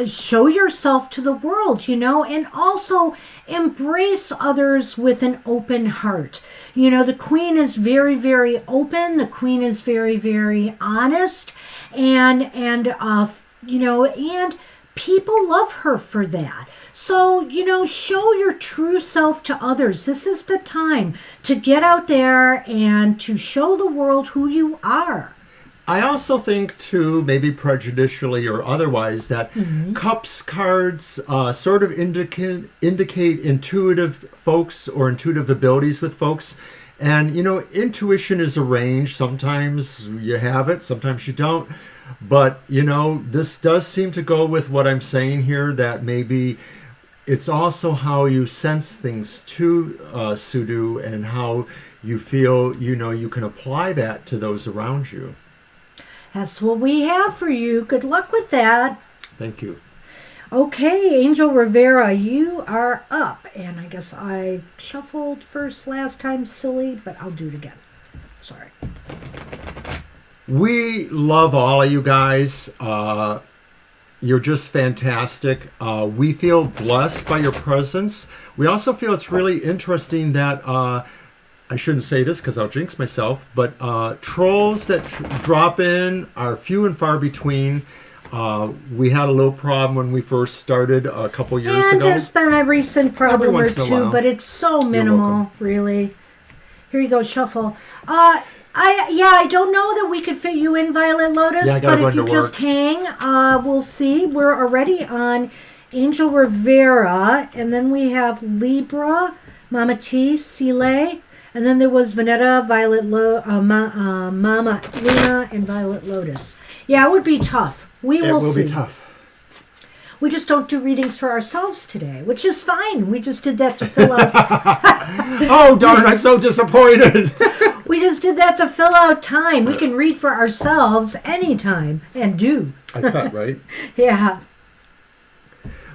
show yourself to the world, and also embrace others with an open heart. The Queen is very, very open. The Queen is very, very honest, and people love her for that. So, show your true self to others. This is the time to get out there and to show the world who you are. I also think, too, maybe prejudicially or otherwise, that Cups cards sort of indicate intuitive folks or intuitive abilities with folks. And, intuition is a range. Sometimes you have it, sometimes you don't. But, this does seem to go with what I'm saying here, that maybe it's also how you sense things to Sudu and how you feel, you can apply that to those around you. That's what we have for you. Good luck with that. Thank you. Okay, Angel Rivera, you are up. And I guess I shuffled first last time, silly, but I'll do it again. Sorry. We love all of you guys. You're just fantastic. We feel blessed by your presence. We also feel it's really interesting that I shouldn't say this because I'll jinx myself, but trolls that drop in are few and far between. We had a little problem when we first started a couple years ago. And there's been a recent problem or two, but it's so minimal, really. Here you go, shuffle. I don't know that we could fit you in, Violet Lotus, but if you just hang, we'll see. We're already on Angel Rivera, and then we have Libra, Mama T, Sile. And then there was Vanetta, Mama Luna, and Violet Lotus. Yeah, it would be tough. It will be tough. We just don't do readings for ourselves today, which is fine. We just did that to fill out... Oh, darn, I'm so disappointed. We just did that to fill out time. We can read for ourselves anytime, and do. I cut, right? Yeah.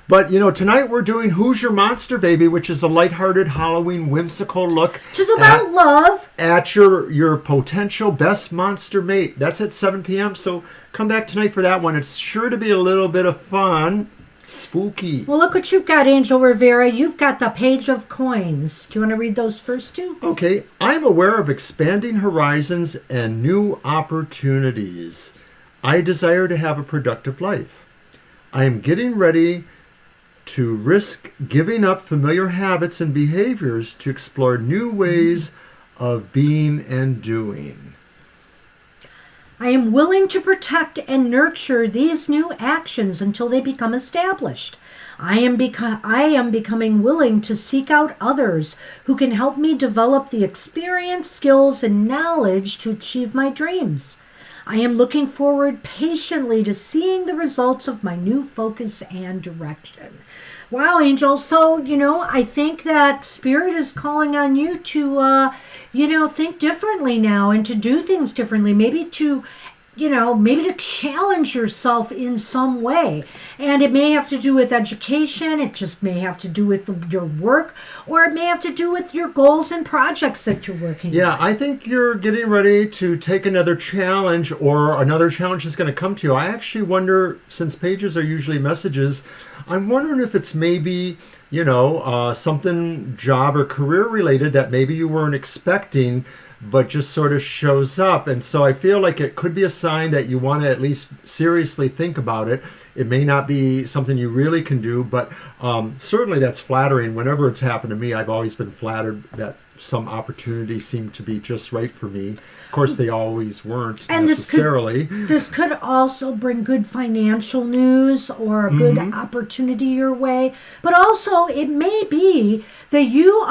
But, tonight we're doing Who's Your Monster Baby, which is a lighthearted Halloween whimsical look. Just about love. At your potential best monster mate. That's at 7 p.m., so come back tonight for that one. It's sure to be a little bit of fun. Spooky. Well, look what you've got, Angel Rivera. You've got the Page of Coins. Do you want to read those first two? Okay. I'm aware of expanding horizons and new opportunities. I desire to have a productive life. I am getting ready to risk giving up familiar habits and behaviors to explore new ways of being and doing. I am willing to protect and nurture these new actions until they become established. I am becoming willing to seek out others who can help me develop the experience, skills, and knowledge to achieve my dreams. I am looking forward patiently to seeing the results of my new focus and direction. Wow, Angel. So, I think that Spirit is calling on you to, think differently now and to do things differently. Maybe to challenge yourself in some way. And it may have to do with education. It just may have to do with your work, or it may have to do with your goals and projects that you're working on. Yeah, I think you're getting ready to take another challenge, or another challenge is going to come to you. I actually wonder, since pages are usually messages, I'm wondering if it's maybe, something job or career related that maybe you weren't expecting, but just sort of shows up. And so I feel like it could be a sign that you want to at least seriously think about it. It may not be something you really can do, but certainly that's flattering. Whenever it's happened to me, I've always been flattered that some opportunities seem to be just right for me. Of course, they always weren't necessarily. This could also bring good financial news or a good opportunity your way. But also, it may be that you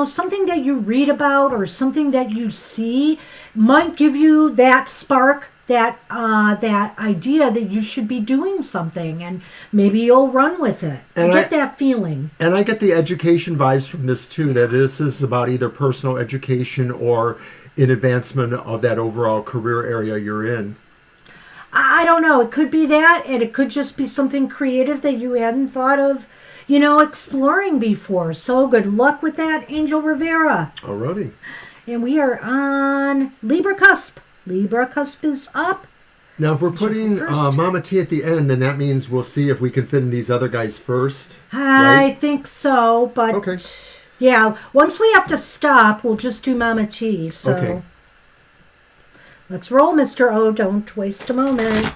something that you read about or something that you see might give you that spark, that idea that you should be doing something, and maybe you'll run with it. I get that feeling. And I get the education vibes from this too, that this is about either personal education or in advancement of that overall career area you're in. I don't know. It could be that, and it could just be something creative that you hadn't thought of, exploring before. So good luck with that, Angel Rivera. Alrighty. And we are on Libra Cusp. Libra Cusp is up. Now, if we're putting Mama T at the end, then that means we'll see if we can fit in these other guys first. I think so, but okay. Yeah, once we have to stop, we'll just do Mama T. So okay. Let's roll, Mr. O. Don't waste a moment.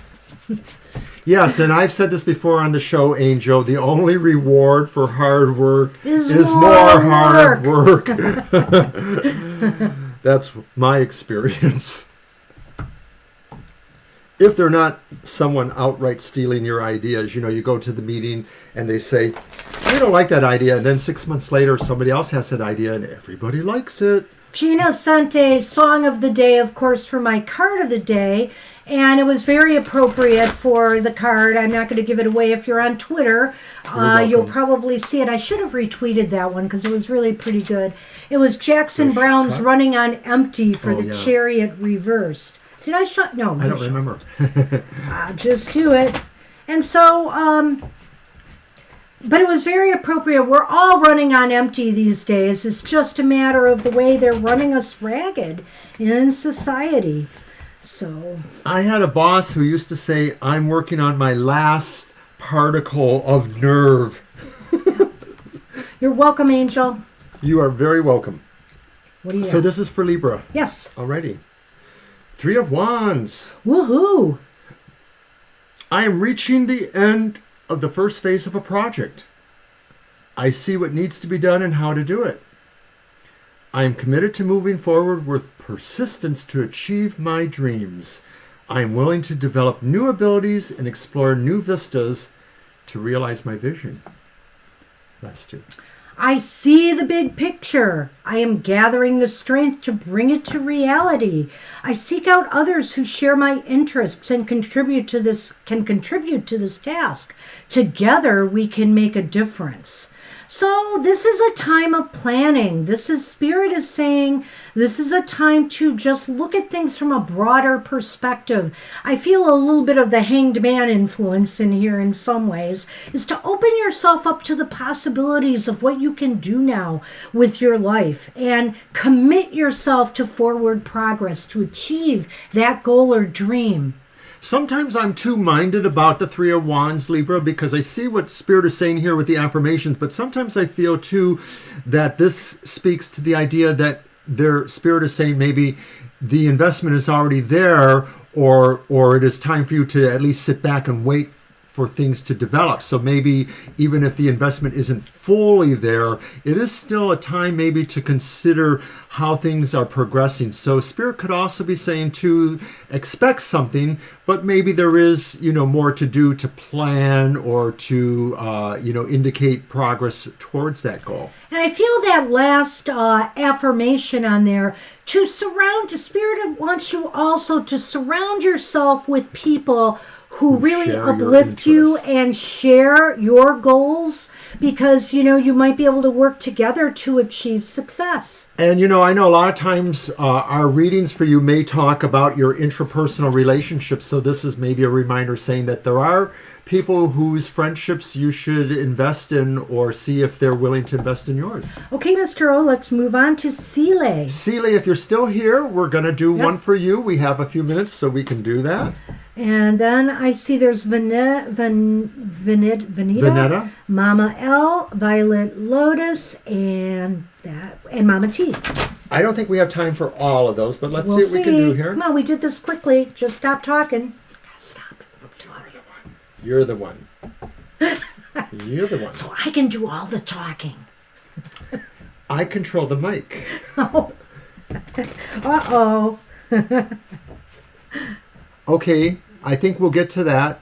Yes, and I've said this before on the show, Angel. The only reward for hard work is more hard work. That's my experience. If they're not someone outright stealing your ideas, you go to the meeting and they say, "We don't like that idea," and then 6 months later, somebody else has that idea and everybody likes it. Gina sent a song of the day, of course, for my card of the day, and it was very appropriate for the card. I'm not going to give it away. If you're on Twitter, you'll probably see it. I should have retweeted that one because it was really pretty good. It was Jackson Brown's Running on Empty for the Chariot Reversed. Did I shut? No. I don't remember. I'll just do it. And so, but it was very appropriate. We're all running on empty these days. It's just a matter of the way they're running us ragged in society. So I had a boss who used to say, "I'm working on my last particle of nerve." You're welcome, Angel. You are very welcome. What do you So this is for Libra. Yes. Alrighty. 3 of Wands. Woohoo! I am reaching the end of the first phase of a project. I see what needs to be done and how to do it. I am committed to moving forward with persistence to achieve my dreams. I am willing to develop new abilities and explore new vistas to realize my vision. Last two. I see the big picture. I am gathering the strength to bring it to reality. I seek out others who share my interests and can contribute to this task. Together we can make a difference. So this is a time of planning. Spirit is saying this is a time to just look at things from a broader perspective. I feel a little bit of the Hanged Man influence in here in some ways, is to open yourself up to the possibilities of what you can do now with your life and commit yourself to forward progress to achieve that goal or dream. Sometimes I'm too minded about the 3 of Wands, Libra, because I see what Spirit is saying here with the affirmations, but sometimes I feel too that this speaks to the idea that their Spirit is saying maybe the investment is already there, or it is time for you to at least sit back and wait for things to develop. So maybe even if the investment isn't fully there, it is still a time maybe to consider how things are progressing. So Spirit could also be saying to expect something, but maybe there is, more to do to plan or to, indicate progress towards that goal. And I feel that last affirmation on there, Spirit wants you also to surround yourself with people who really uplift you and share your goals, because you might be able to work together to achieve success. And I know a lot of times our readings for you may talk about your intrapersonal relationships, so this is maybe a reminder saying that there are people whose friendships you should invest in or see if they're willing to invest in yours. Okay, Mr. O, let's move on to Sile. Sile, if you're still here, we're going to do one for you. We have a few minutes so we can do that. And then I see there's Vanetta, Mama L, Violet Lotus, and Mama T. I don't think we have time for all of those, but let's see what we can do here. Come on, we did this quickly. Just stop talking. Stop. You're the one. You're the one. So I can do all the talking. I control the mic. Oh. Uh-oh. Okay, I think we'll get to that.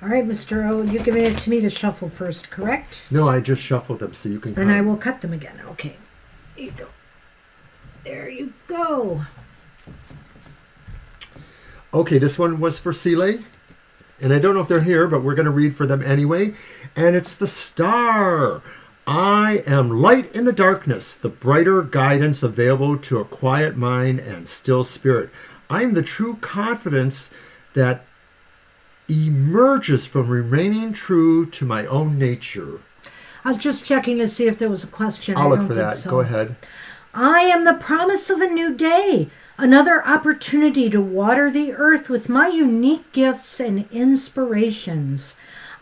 All right, Mr. O, you're giving it to me to shuffle first, correct? No, I just shuffled them so you can Then I will cut them again. Okay. There you go. There you go. Okay, this one was for Sile. And I don't know if they're here, but we're going to read for them anyway. And it's the Star. I am light in the darkness, the brighter guidance available to a quiet mind and still spirit. I am the true confidence that emerges from remaining true to my own nature. I was just checking to see if there was a question. I'll look for that. So. Go ahead. I am the promise of a new day, another opportunity to water the earth with my unique gifts and inspirations.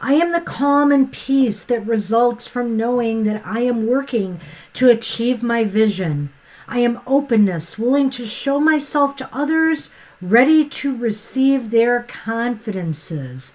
I am the calm and peace that results from knowing that I am working to achieve my vision. I am openness, willing to show myself to others, ready to receive their confidences.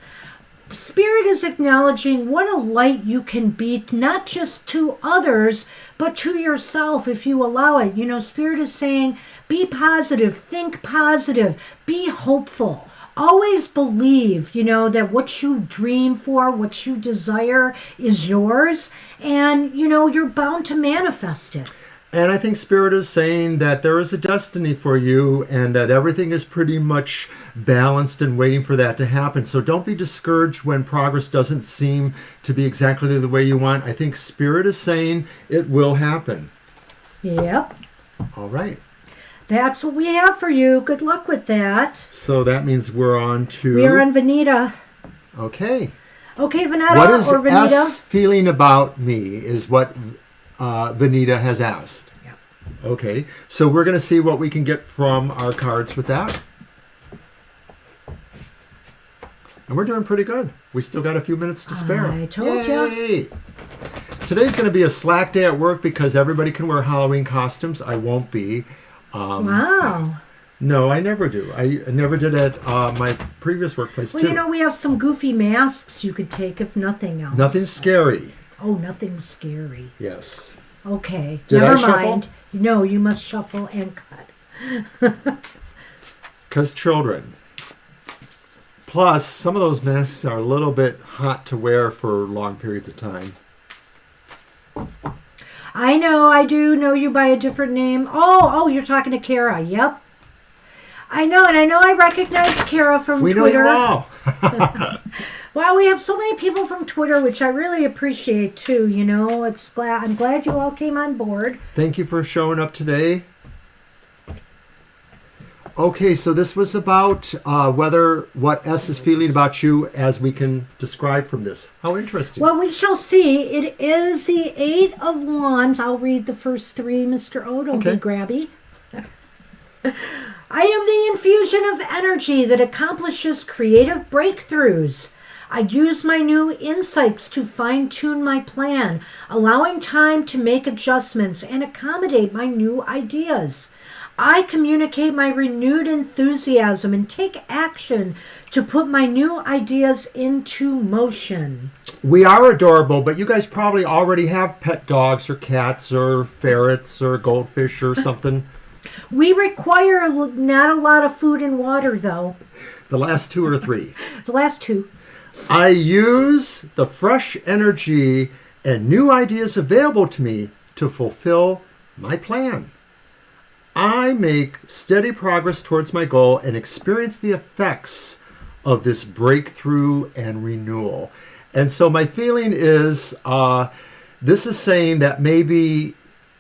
Spirit is acknowledging what a light you can be, not just to others, but to yourself if you allow it. Spirit is saying, be positive, think positive, be hopeful. Always believe, that what you dream for, what you desire is yours, and, you're bound to manifest it. And I think Spirit is saying that there is a destiny for you and that everything is pretty much balanced and waiting for that to happen. So don't be discouraged when progress doesn't seem to be exactly the way you want. I think Spirit is saying it will happen. Yep. All right. That's what we have for you. Good luck with that. So that means we're on to... We're on Vanita. Okay. Okay, Vanetta what is or Vanita? S feeling about me is what Vanita has asked. Yep. Okay. So we're going to see what we can get from our cards with that. And we're doing pretty good. We still got a few minutes to spare. I told you. Today's going to be a slack day at work because everybody can wear Halloween costumes. I won't be. Wow. No, I never do. I never did at my previous workplace, too. Well, we have some goofy masks you could take if nothing else. Nothing scary. Oh, nothing scary. Yes. Okay. Did Never I mind. shuffle? No, you must shuffle and cut. Because children. Plus, some of those masks are a little bit hot to wear for long periods of time. I know. I do know you by a different name. Oh, you're talking to Kara. Yep. I know, and I know I recognize Kara from Twitter. We know you all. Wow, we have so many people from Twitter, which I really appreciate too. I'm glad you all came on board. Thank you for showing up today. Okay, so this was about what S is feeling about you as we can describe from this. How interesting. Well, we shall see. It is the Eight of Wands. I'll read the first three, Mr. O. Don't be grabby. I am the infusion of energy that accomplishes creative breakthroughs. I use my new insights to fine-tune my plan, allowing time to make adjustments and accommodate my new ideas. I communicate my renewed enthusiasm and take action to put my new ideas into motion. We are adorable, but you guys probably already have pet dogs or cats or ferrets or goldfish or something. We require not a lot of food and water, though. The last two or three? The last two. I use the fresh energy and new ideas available to me to fulfill my plan. I make steady progress towards my goal and experience the effects of this breakthrough and renewal. And so my feeling is this is saying that maybe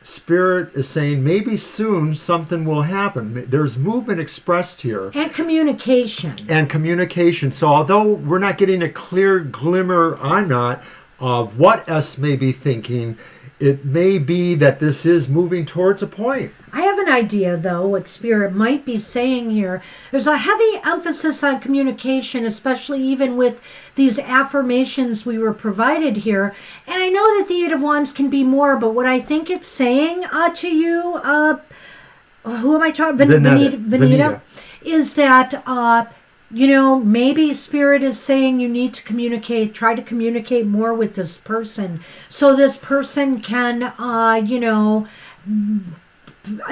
Spirit is saying maybe soon something will happen. There's movement expressed here. And communication. So although we're not getting a clear glimmer, I'm not, of what S may be thinking, it may be that this is moving towards a point. I have an idea, though, what Spirit might be saying here. There's a heavy emphasis on communication, especially even with these affirmations we were provided here. And I know that the Eight of Wands can be more, but what I think it's saying to you, who am I talking? Vanita. Is that... maybe Spirit is saying you need to try to communicate more with this person so this person can,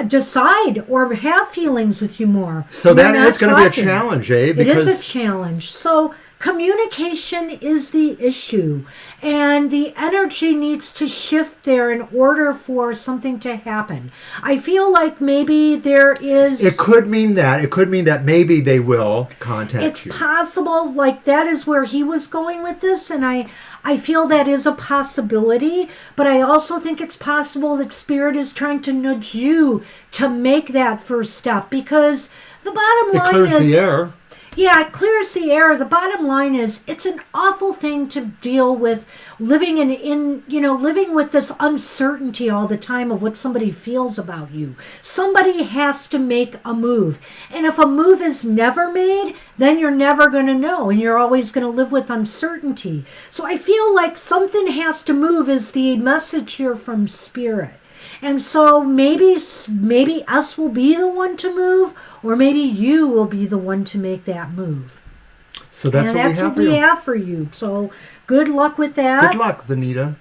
decide or have feelings with you more. So that is going to be a challenge, eh? It is a challenge. So Communication is the issue, and the energy needs to shift there in order for something to happen. I feel like maybe there is... It could mean that. It could mean that maybe they will contact you. It's possible, like that is where he was going with this, and I feel that is a possibility, but I also think it's possible that Spirit is trying to nudge you to make that first step, because the bottom line is... It clears the air. Yeah, it clears the air. The bottom line is it's an awful thing to deal with, living living with this uncertainty all the time of what somebody feels about you. Somebody has to make a move. And if a move is never made, then you're never going to know, and you're always going to live with uncertainty. So I feel like something has to move is the message here from Spirit. And so maybe us will be the one to move, or maybe you will be the one to make that move. So that's what we have for you. So good luck with that. Good luck, Vanita.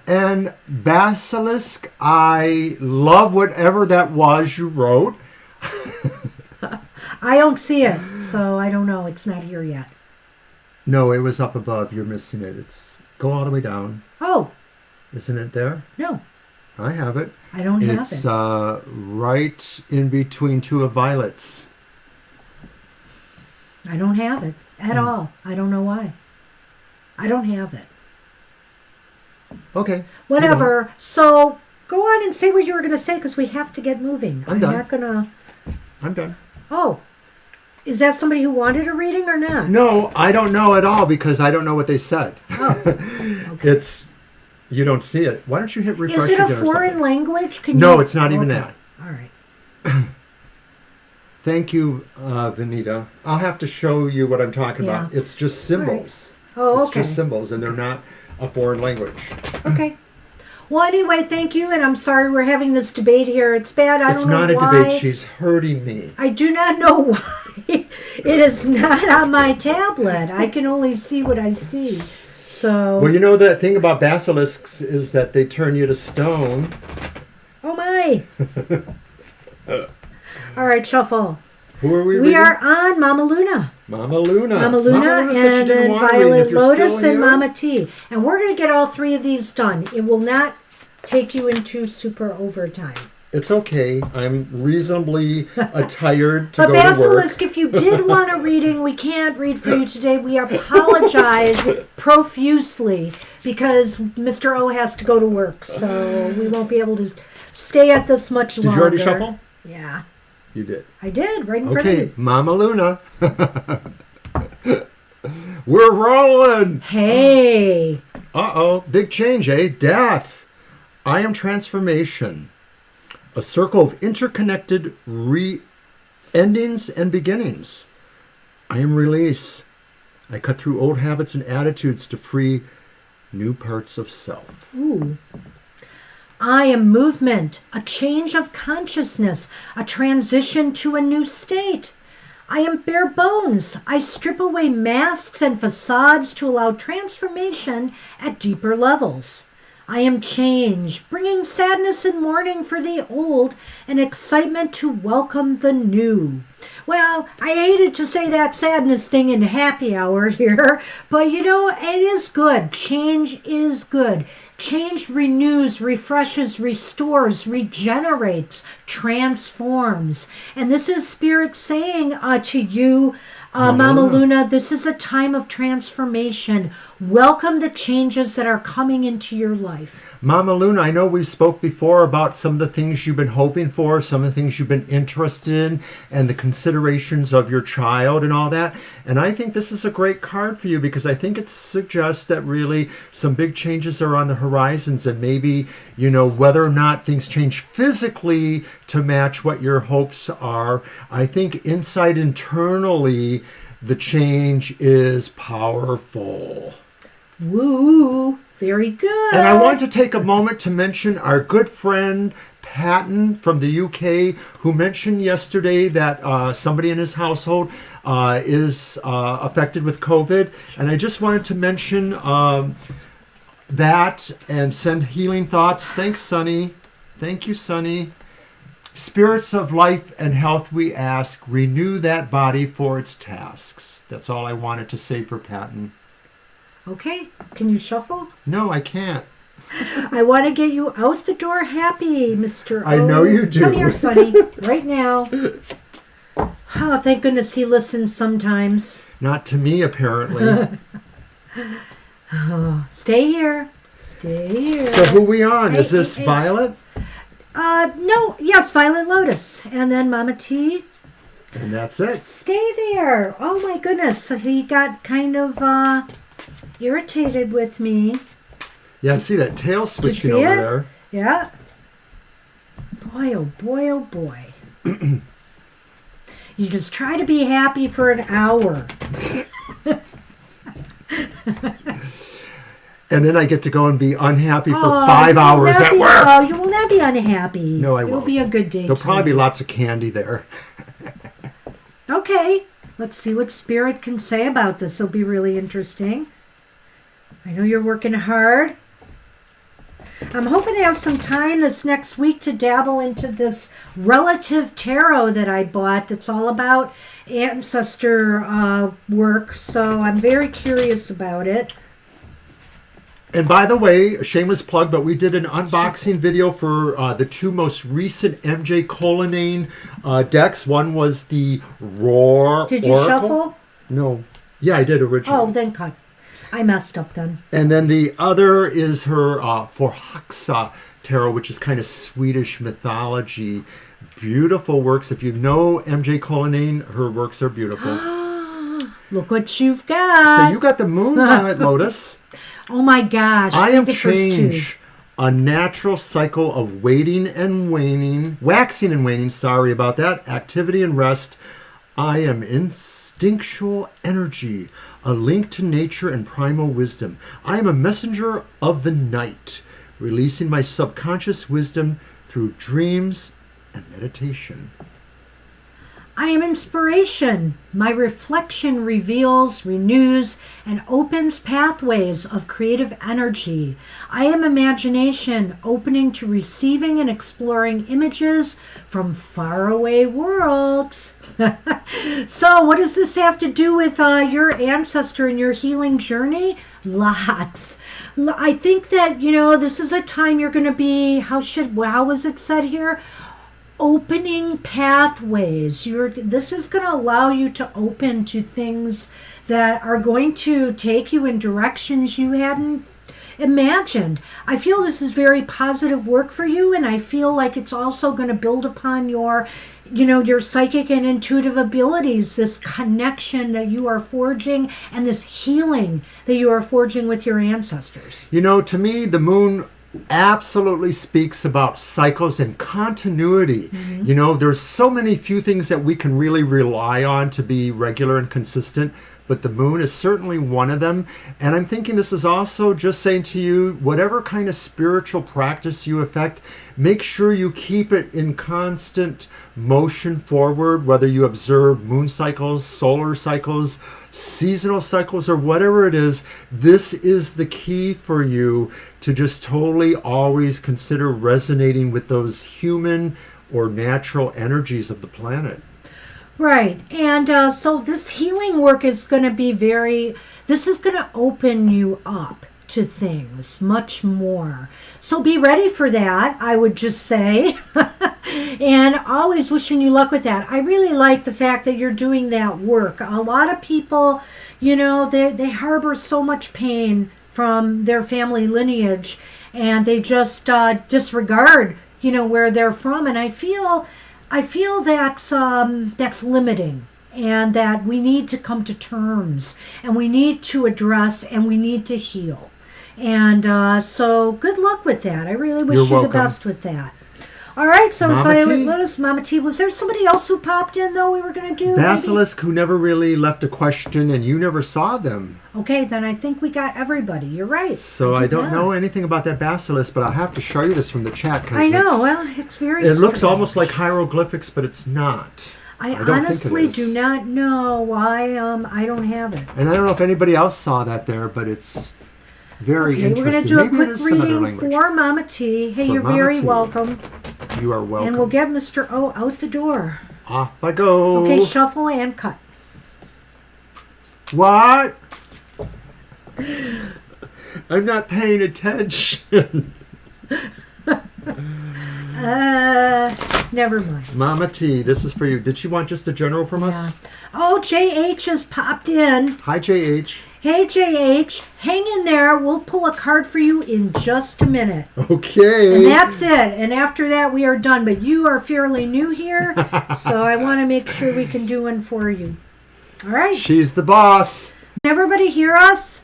And Basilisk, I love whatever that was you wrote. I don't see it, so I don't know. It's not here yet. No, it was up above. You're missing it. Go all the way down. Oh. Isn't it there? No. I have it. I don't have it. It's right in between two of violets. I don't have it at all. I don't know why. I don't have it. Okay. Whatever. So go on and say what you were going to say, because we have to get moving. I'm done. Not going to... I'm done. Oh. Is that somebody who wanted a reading or not? No, I don't know at all, because I don't know what they said. Oh. Okay. You don't see it. Why don't you hit refresh? Is it again a foreign language? No, it's not even that. All right. Thank you, Vanita. I'll have to show you what I'm talking about. It's just symbols. Right. Oh, okay. It's just symbols, and they're not a foreign language. Okay. Well, anyway, thank you, and I'm sorry we're having this debate here. It's bad. I don't know why. It's not a debate. She's hurting me. I do not know why. It is not on my tablet. I can only see what I see. So. Well, you know the thing about basilisks is that they turn you to stone. Oh my! All right, shuffle. Who are we? We are on Mama Luna. Mama Luna. Mama Luna, and then Violet Lotus and Mama T. And we're going to get all three of these done. It will not take you into super overtime. It's okay. I'm reasonably tired to but go to work. Basilisk, if you did want a reading, we can't read for you today. We apologize profusely because Mr. O has to go to work, so we won't be able to stay at this much longer. Did you already shuffle? Yeah. You did. I did, right in front of you. Okay, Mama Luna. We're rolling. Hey. Uh-oh, big change, eh? Death. I am transformation. A circle of interconnected endings and beginnings. I am release. I cut through old habits and attitudes to free new parts of self. Ooh. I am movement, a change of consciousness, a transition to a new state. I am bare bones. I strip away masks and facades to allow transformation at deeper levels. I am change, bringing sadness and mourning for the old and excitement to welcome the new. Well, I hated to say that sadness thing in happy hour here, but you know, it is good. Change is good. Change renews, refreshes, restores, regenerates, transforms. And this is Spirit saying to you, Mama Luna, this is a time of transformation. Welcome the changes that are coming into your life. Mama Luna, I know we spoke before about some of the things you've been hoping for, some of the things you've been interested in, and the considerations of your child and all that. And I think this is a great card for you because I think it suggests that really some big changes are on the horizons, and maybe, you know, whether or not things change physically to match what your hopes are, I think inside internally, the change is powerful. Woo! Very good. And I want to take a moment to mention our good friend Patton from the UK, who mentioned yesterday that somebody in his household is affected with COVID. And I just wanted to mention that and send healing thoughts. Thanks, Sonny. Thank you, Sonny. Spirits of life and health, we ask, renew that body for its tasks. That's all I wanted to say for Patton. Okay. Can you shuffle? No, I can't. I want to get you out the door happy, Mr. O. I know you do. Come here, Sonny, right now. Oh, thank goodness he listens sometimes. Not to me, apparently. Oh, stay here. Stay here. So who are we on? Is this Violet? No. Yes, Violet Lotus. And then Mama T. And that's it. Stay there. Oh, my goodness. So he got kind of irritated with me. Yeah, I see that tail switching over there. Yeah. Boy, oh boy, oh boy. You just try to be happy for an hour. And then I get to go and be unhappy for 5 hours at work. Oh, you will not be unhappy. No, I won't. It'll be a good day. There'll probably be lots of candy there. Okay. Let's see what Spirit can say about this. It'll be really interesting. I know you're working hard. I'm hoping to have some time this next week to dabble into this relative tarot that I bought that's all about ancestor work. So I'm very curious about it. And by the way, a shameless plug, but we did an unboxing video for the two most recent MJ Colonnade decks. One was the Roar Did you Oracle. shuffle? No. Yeah, I did originally. Oh, then cut. I messed up then. And then the other is her Forhaxa tarot, which is kind of Swedish mythology. Beautiful works. If you know MJ Colonnade, her works are beautiful. Look what you've got. So you got the Moon Violet Lotus. Oh my gosh. I am the first two. change. A natural cycle of waiting and waning, waxing and waning, sorry about that, activity and rest. I am instinctual energy, a link to nature and primal wisdom. I am a messenger of the night, releasing my subconscious wisdom through dreams and meditation. I am inspiration. My reflection reveals, renews, and opens pathways of creative energy. I am imagination, opening to receiving and exploring images from faraway worlds. So, what does this have to do with your ancestor and your healing journey? Lots. I think that, this is a time you're going to be, how is it said here? Opening pathways. This is going to allow you to open to things that are going to take you in directions you hadn't imagined. I feel this is very positive work for you, and I feel like it's also going to build upon your psychic and intuitive abilities, this connection that you are forging and this healing that you are forging with your ancestors. To me, the moon absolutely speaks about cycles and continuity. Mm-hmm. There's so many few things that we can really rely on to be regular and consistent, but the moon is certainly one of them. And I'm thinking this is also just saying to you, whatever kind of spiritual practice you affect, make sure you keep it in constant motion forward, whether you observe moon cycles, solar cycles, seasonal cycles, or whatever it is. This is the key for you to just totally always consider resonating with those human or natural energies of the planet. Right. And so this healing work is going to be this is going to open you up to things much more. So be ready for that, I would just say. And always wishing you luck with that. I really like the fact that you're doing that work. A lot of people, they harbor so much pain from their family lineage, and they just disregard, where they're from. And I feel that's limiting, and that we need to come to terms, and we need to address, and we need to heal. And so good luck with that. I really wish you the best with that. All right, so Violet Lotus, Mama T. Was there somebody else who popped in, though, we were going to do? Basilisk, who never really left a question, and you never saw them. Okay, then I think we got everybody. You're right. So I don't know anything about that basilisk, but I'll have to show you this from the chat. I know. Well, it's very It looks almost like hieroglyphics, but it's not. I honestly do not know why I don't have it. And I don't know if anybody else saw that there, but it's very interesting. We're going to do a quick reading for Mama T. Hey, you're very welcome. You are welcome. And we'll get Mr. O out the door. Off I go. Okay, shuffle and cut. What? I'm not paying attention. Never mind. Mama T, this is for you. Did she want just a general from us? Oh, JH has popped in. Hi, JH. Hey, JH. Hang in there. We'll pull a card for you in just a minute. Okay. And that's it. And after that, we are done. But you are fairly new here, so I want to make sure we can do one for you. All right. She's the boss. Can everybody hear us?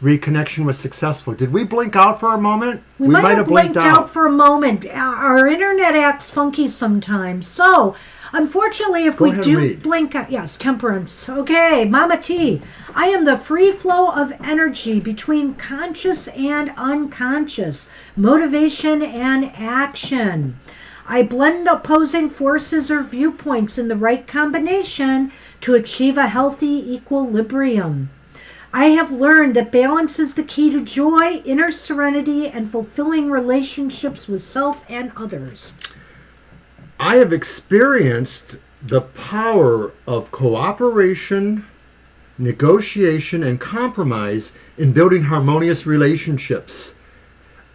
Reconnection was successful. Did we blink out for a moment? We might have blinked out for a moment. Our internet acts funky sometimes. So, unfortunately, if we do blink out... Yes, temperance. Okay, Mama T. I am the free flow of energy between conscious and unconscious, motivation and action. I blend opposing forces or viewpoints in the right combination to achieve a healthy equilibrium. I have learned that balance is the key to joy, inner serenity, and fulfilling relationships with self and others. I have experienced the power of cooperation, negotiation, and compromise in building harmonious relationships.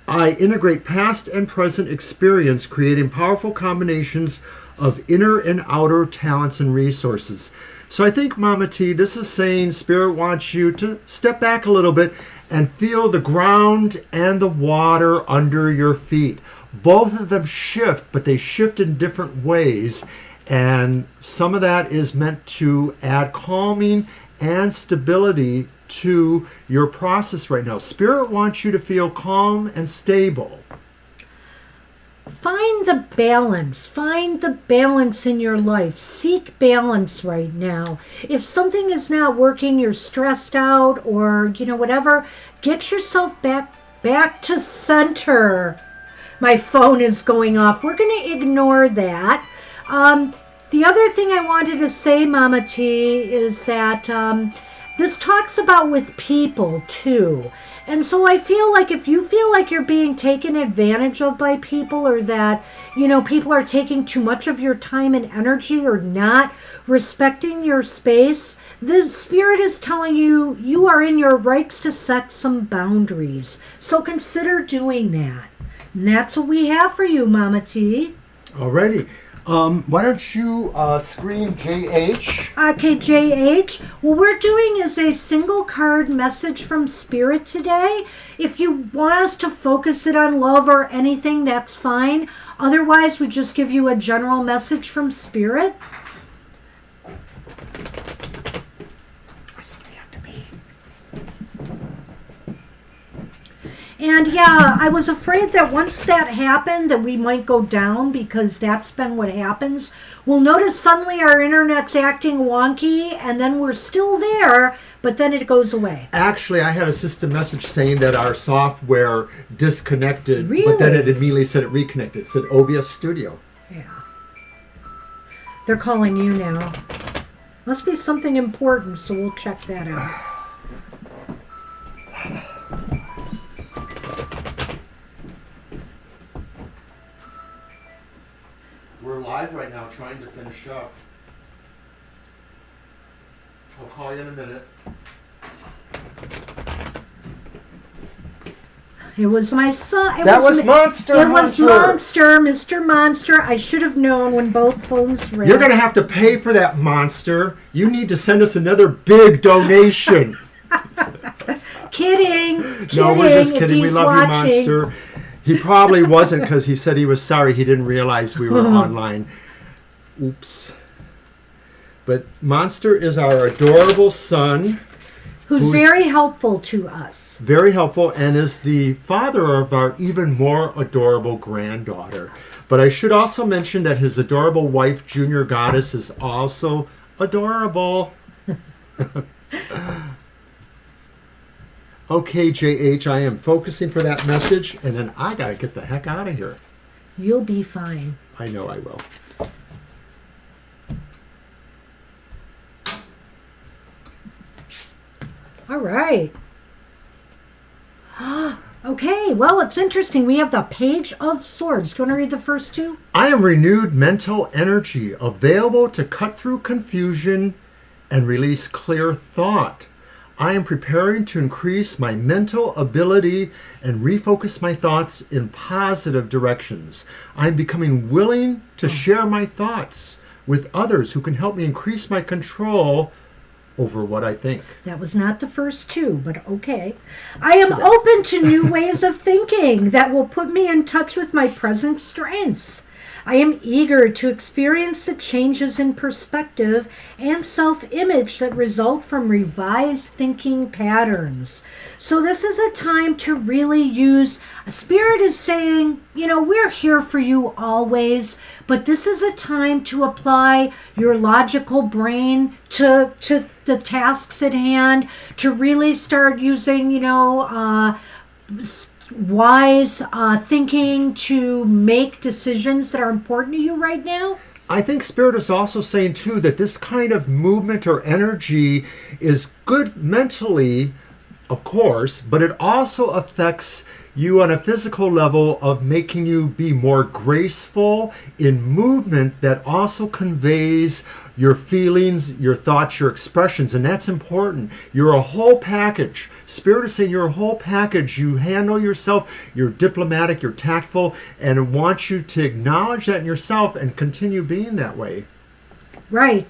I integrate past and present experience, creating powerful combinations of inner and outer talents and resources. So I think, Mama T, this is saying Spirit wants you to step back a little bit and feel the ground and the water under your feet. Both of them shift, but they shift in different ways. And some of that is meant to add calming and stability to your process right now. Spirit wants you to feel calm and stable. Find the balance. Find the balance in your life. Seek balance right now. If something is not working, you're stressed out or, whatever, get yourself back to center. My phone is going off. We're going to ignore that. The other thing I wanted to say, Mama T, is that this talks about with people, too. And so I feel like if you feel like you're being taken advantage of by people or that, people are taking too much of your time and energy or not respecting your space, the Spirit is telling you you are in your rights to set some boundaries. So consider doing that. And that's what we have for you, Mama T. Alrighty. Why don't you scream JH? Okay, JH. What we're doing is a single card message from Spirit today. If you want us to focus it on love or anything, that's fine. Otherwise, we just give you a general message from Spirit. And yeah, I was afraid that once that happened that we might go down because that's been what happens. We'll notice suddenly our internet's acting wonky and then we're still there, but then it goes away. Actually, I had a system message saying that our software disconnected, really? But then it immediately said it reconnected. It said OBS Studio. Yeah. They're calling you now. Must be something important, so we'll check that out. We're live right now trying to finish up. I'll call you in a minute. It was my son. That was Monster. It was Monster, Mr. Monster. I should have known when both phones rang. You're going to have to pay for that, Monster. You need to send us another big donation. Kidding. No, we're just kidding. We love you, Monster. He probably wasn't because he said he was sorry. He didn't realize we were online. Oops. But Monster is our adorable son. Who's very helpful to us. Very helpful and is the father of our even more adorable granddaughter. But I should also mention that his adorable wife, Junior Goddess, is also adorable. Okay, JH, I am focusing for that message, and then I got to get the heck out of here. You'll be fine. I know I will. All right. Okay. Okay, well, it's interesting. We have the Page of Swords. Do you want to read the first two? I am renewed mental energy, available to cut through confusion and release clear thought. I am preparing to increase my mental ability and refocus my thoughts in positive directions. I am becoming willing to share my thoughts with others who can help me increase my control over what I think. That was not the first two, but okay. I am open to new ways of thinking that will put me in touch with my present strengths. I am eager to experience the changes in perspective and self-image that result from revised thinking patterns. So this is a time to really use, Spirit is saying, we're here for you always, but this is a time to apply your logical brain to the tasks at hand, to really start using, wise thinking to make decisions that are important to you right now. I think Spirit is also saying, too, that this kind of movement or energy is good mentally, of course, but it also affects you on a physical level of making you be more graceful in movement that also conveys your feelings, your thoughts, your expressions, and that's important. You're a whole package. Spirit is saying you're a whole package. You handle yourself, you're diplomatic, you're tactful, and it wants you to acknowledge that in yourself and continue being that way. Right.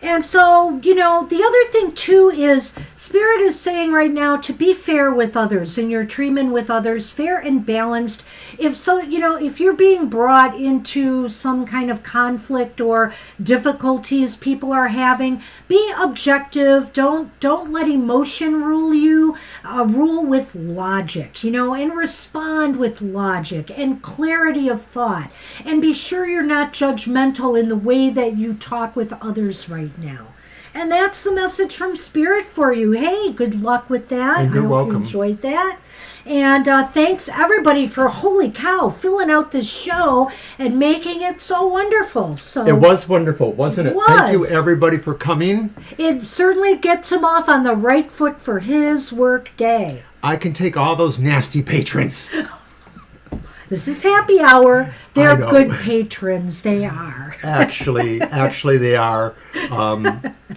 And so, the other thing too is Spirit is saying right now to be fair with others in your treatment with others, fair and balanced. If you're being brought into some kind of conflict or difficulties people are having, be objective. Don't let emotion rule you. Rule with logic, and respond with logic and clarity of thought. And be sure you're not judgmental in the way that you talk with others right now. And that's the message from Spirit for you. Hey, good luck with that. And you're I hope welcome. you enjoyed that. And thanks everybody for, holy cow, filling out this show and making it so wonderful. So it was wonderful, wasn't it? It Thank you was. everybody for coming. It certainly gets him off on the right foot for his work day. I can take all those nasty patrons. This is happy hour. They're I know. good patrons. They are. Actually, they are.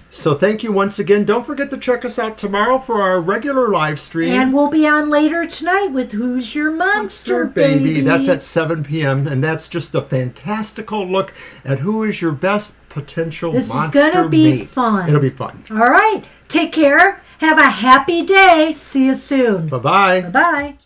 So thank you once again. Don't forget to check us out tomorrow for our regular live stream. And we'll be on later tonight with Who's Your Monster, Baby? That's at 7 p.m. And that's just a fantastical look at who is your best potential This monster is going to be mate. fun. It'll be fun. All right. Take care. Have a happy day. See you soon. Bye-bye. Bye-bye.